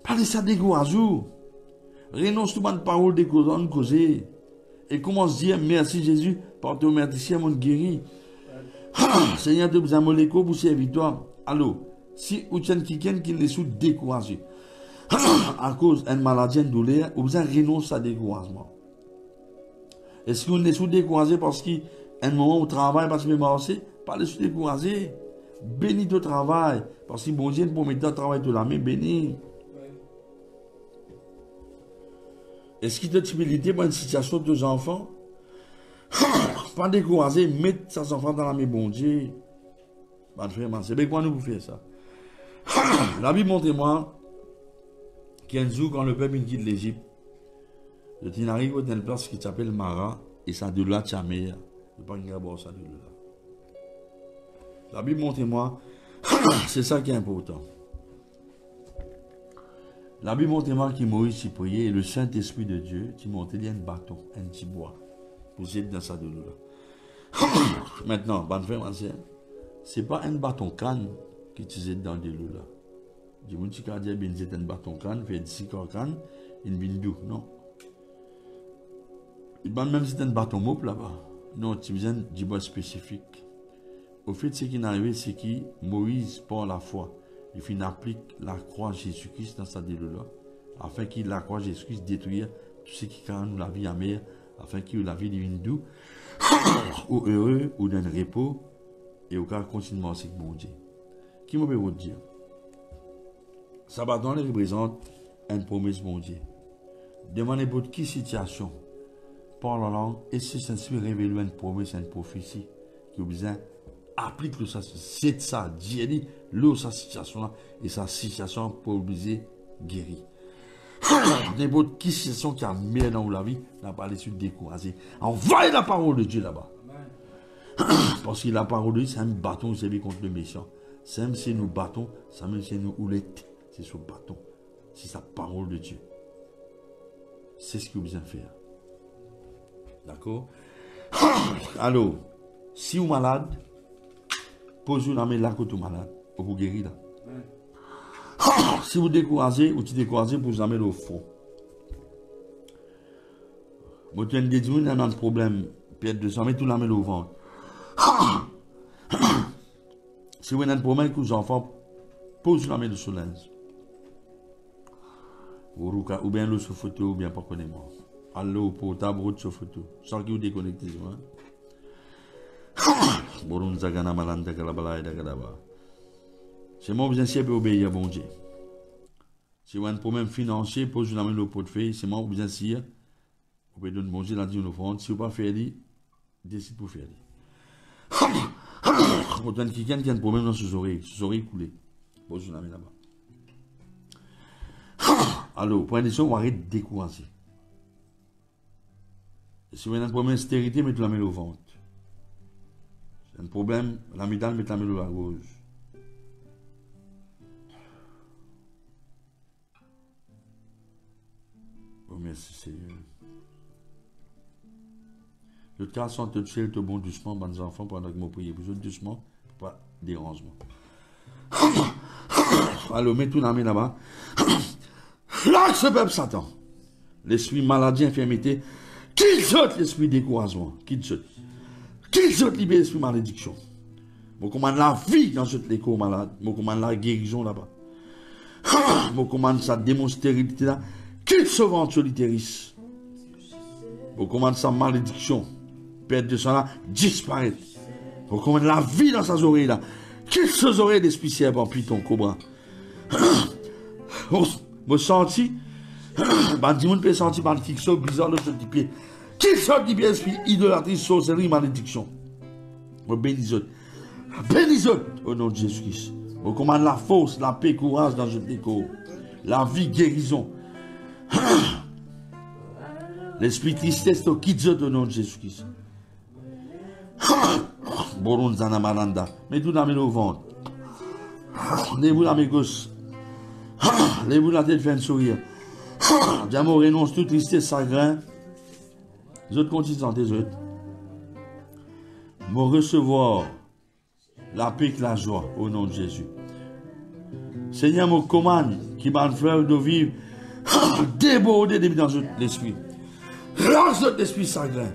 Pas de ça découragé. Renonce tout le monde parole de causer. Et commence à dire merci Jésus, par ton merci, mon guéri. Seigneur, tu as besoin de pour servir toi. Allô, si vous avez quelqu'un qui est sous découragé, à cause d'une maladie, d'une douleur, vous avez renoncé à découragement. Est-ce que vous êtes sous découragé parce qu'à un moment où travail, parce que vous marchez, pas de sous découragé. Bénis ton travail, parce que bon Dieu, pour mettre ton travail de la main, bénis. Est-ce qu'il y a une possibilité pour une situation de deux enfants? Pas décourager, mettre ses enfants dans la main, bon Dieu. C'est bien quoi nous faire ça? La Bible montre-moi qu'un jour, quand le peuple quitte l'Égypte, il arrive dans une place qui s'appelle Mara, et ça de là, tu as meilleur. Je ne sais pas ça de là. La Bible montre-moi, c'est ça qui est important. La Bible montre-moi que Moïse s'y priait et le Saint-Esprit de Dieu, qui montait un bâton, un petit bois, pour jeter dans ça de là. Maintenant, bonne frère, ce n'est pas un bâton canne qui tu jettes dans de l'eau là. Du monde qui a dit un bâton canne, fait 10 canne, une bindou, non. Même si c'est un bâton mop là-bas, non, tu as besoin du bois spécifique. Au fait, ce qui est arrivé, c'est que Moïse, par la foi, il applique la croix de Jésus-Christ dans sa délo-là, afin que la croix de Jésus-Christ détruise tout ce qui rend nous la vie amère, afin que la vie devienne douce, ou heureux, ou dans le repos, et au cas continuellement avec mon Dieu. Qui me peut vous dire? Ça va dans les représente une promesse mon Dieu. Demandez pour qui situation, par la langue, et si ça se révèle une promesse, une prophétie, qui a besoin applique le ça, c'est ça, Dieu dit, l'eau sa situation là, et sa situation pour obliger guérir. N'importe qui situation qui a mis dans la vie, n'a pas laissé décourager. Envoyez la parole de Dieu là-bas. Parce que la parole de Dieu, c'est un bâton servi contre le méchant. C'est même si nous battons, c'est même si nous houlettes, c'est ce bâton. C'est sa parole de Dieu. C'est ce qu'il vous besoin de faire. D'accord? Alors, si vous êtes malade, posez-vous la main là quand vous êtes malade, pour vous guérir là. Si vous découragez, ou tu découragez, vous amenez au fond. Vous avez des gens qui ont un problème, perte de sang, mais tout la main au ventre. Si vous avez un problème avec vos enfants, posez la main de soleil. Ou bien le sur photo, ou bien pas connaître-moi. Allô, portable, route sur photo. Sans que vous déconnectez. C'est moi qui vous pour obéir à bon Dieu. Si vous avez un problème financier, posez la main au portefeuille, c'est moi qui vous insiste. Vous pouvez donner bon Dieu la dire offrande. Si vous ne pouvez pas faire, décidez pour faire. Vous avez quelqu'un qui a un problème dans ses oreilles coulées. Posez la main là-bas. Alors, pour une décision, on arrête de décourager. Si vous avez un problème de stérilité, mettez la main au ventre. C'est un problème, l'amidale, mettez la main à gauche. Oh, merci Seigneur. Le cas sont de ciel, de bon doucement, bonnes enfants, pendant que je prie. Vous doucement, pas dérangement. Alors, mettez la main là-bas. Là, ce peuple Satan, l'esprit maladie, infirmité, qu'il saute l'esprit découragement, qu'il saute libère l'esprit malédiction. Je commande la vie dans ce écho malade, je commande la guérison là-bas. Je commande sa démonstérité là, qu'il se vende sur l'itérus. Je commande sa malédiction, perte de sang là, disparaître. Je commande la vie dans sa oreille là, qu'il se oreilles d'esprit serpent, python, cobra. Je sens, dis monde peut sentir par quelque chose bizarre de ce pied. Qu'il sorte du pied, esprit, idolâtrie, sorcellerie, malédiction. Je bénis au nom de Jésus-Christ. Je commande la force, la paix, courage dans ce décor. La vie, guérison. L'esprit tristesse, quitte au nom de Jésus-Christ. Boron Zana Malanda. Mettez-vous la main au ventre. Levez-vous la main gauche. Levez-vous la tête, faites un sourire. Diamant renonce toute tristesse, chagrin. Les autres continuent de santé, les autres. me recevoir la paix et la joie au nom de Jésus. Seigneur, me commande qui m'a fait de vivre débordé dans l'esprit. Lance l'esprit sanglant.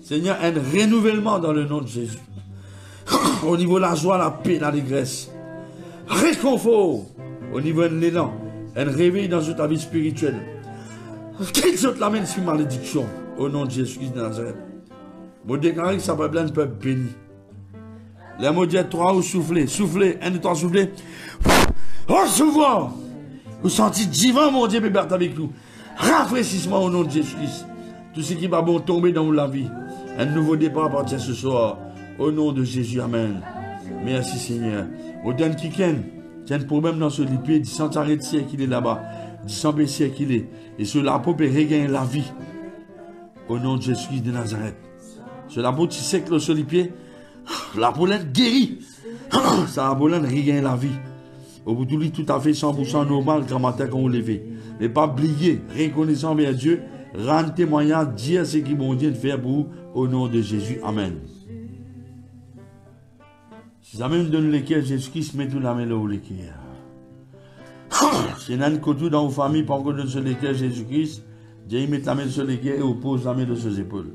Seigneur, un renouvellement dans le nom de Jésus. Au niveau de la joie, la paix, la dégresse. Réconfort au niveau de l'élan. Un réveil dans ta vie spirituelle. Qu'il te l'amène sur malédiction. Au nom de Jésus-Christ de Nazareth. Je déclare que ça peut être un peuple béni. Les mots disent 3 ou souffler. Souffler. 1, 2, 3, souffler. Recevoir. Vous sentez divin, mon Dieu, bébé, avec nous. Rafraîchissement au nom de Jésus-Christ. Tout ce qui va bon tomber dans la vie. Un nouveau départ à partir de ce soir. Au nom de Jésus, amen. Merci Seigneur. Au dernier qui y a un problème dans ce lit, il sent arrêter qu'il est là-bas. Il sent baisser qu'il est. Et sur la peau peut regagner la vie. Au nom de Jésus de Nazareth. Sur la peau, tu sais que sur les pieds, la peau est guérie. Ça la peau est regagner la vie. Au bout du lit, tout à fait 100% normal quand matin qu'on levé. Mais pas oublier, reconnaissant vers Dieu, rendre témoignage, dire ce qu'il bon Dieu de faire pour vous. Au nom de Jésus, amen. Si ça même donne lesquels Jésus-Christ met tout la main là où lesquels. Si il y a un côté dans vos familles, pas encore de sur lesquels Jésus-Christ, Dieu met la main sur lesquels et oppose la main de ses épaules.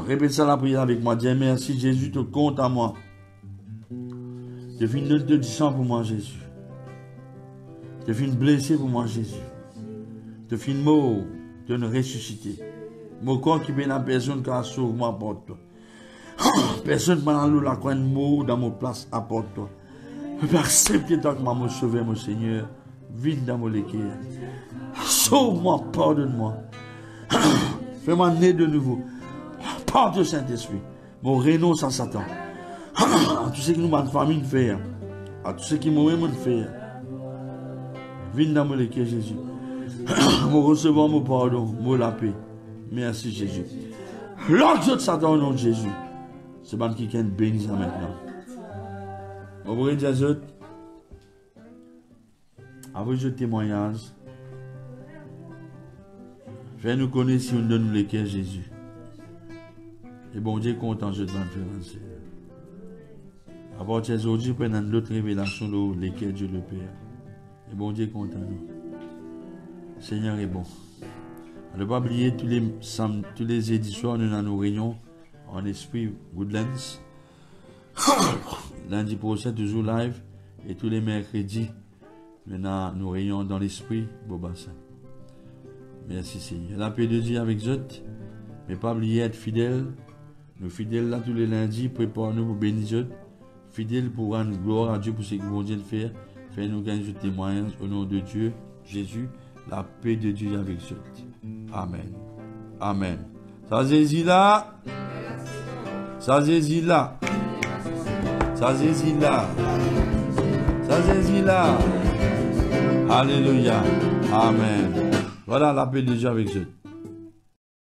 Répète ça la prière avec moi. Dieu merci Jésus, te compte à moi. Tu fais une de sang pour moi Jésus. Tu fais une blessée pour moi Jésus. Tu fais une mort, tu es ressuscité. Mon corps qui vient à personne qui a sauvé moi apporte toi. Personne qui m'a la croix mot dans mon place apporte toi. Je peux accepter tant que m'a sauvé mon Seigneur. Vite dans mon équerre. Sauve-moi, pardonne-moi. Fais-moi naître de nouveau. Porte le Saint-Esprit. Mon renonce à Satan. À tout ce que nous, ma famille, fait. À tout ce qui moi-même fait. Viens dans mon équerre, Jésus. Mon recevoir mon pardon, mon la paix. Merci Jésus. L'ordre de Satan au nom de Jésus. C'est bon qui bénisse maintenant. On va dire aux autres. Avec ce témoignage. Fais-nous connaître si on donne les cœurs Jésus. Et bon Dieu content je te faire. À partir d'aujourd'hui, prenons d'autres révélations de les cœurs Dieu le Père. Et bon Dieu content nous. Seigneur est bon. Ne pas oublier tous les jeudis soirs, nous avons nos réunions en esprit Woodlands. Lundi prochain, toujours live. Et tous les mercredis, nous avons nos réunions dans l'esprit Bobassa. Merci Seigneur. La paix de Dieu avec vous. Mais pas oublier être fidèle. Nous fidèles là tous les lundis, prépare-nous pour bénir vous. Fidèles pour rendre gloire à Dieu pour ce que vous Dieu faire. Fais-nous gagner ce témoignage au nom de Dieu, Jésus. La paix de Dieu avec vous. Amen. Amen. Ça Jésus là. Ça Jésus là. Ça Jésus là. Ça Jésus là. Alléluia. Amen. Voilà la paix de Dieu avec vous.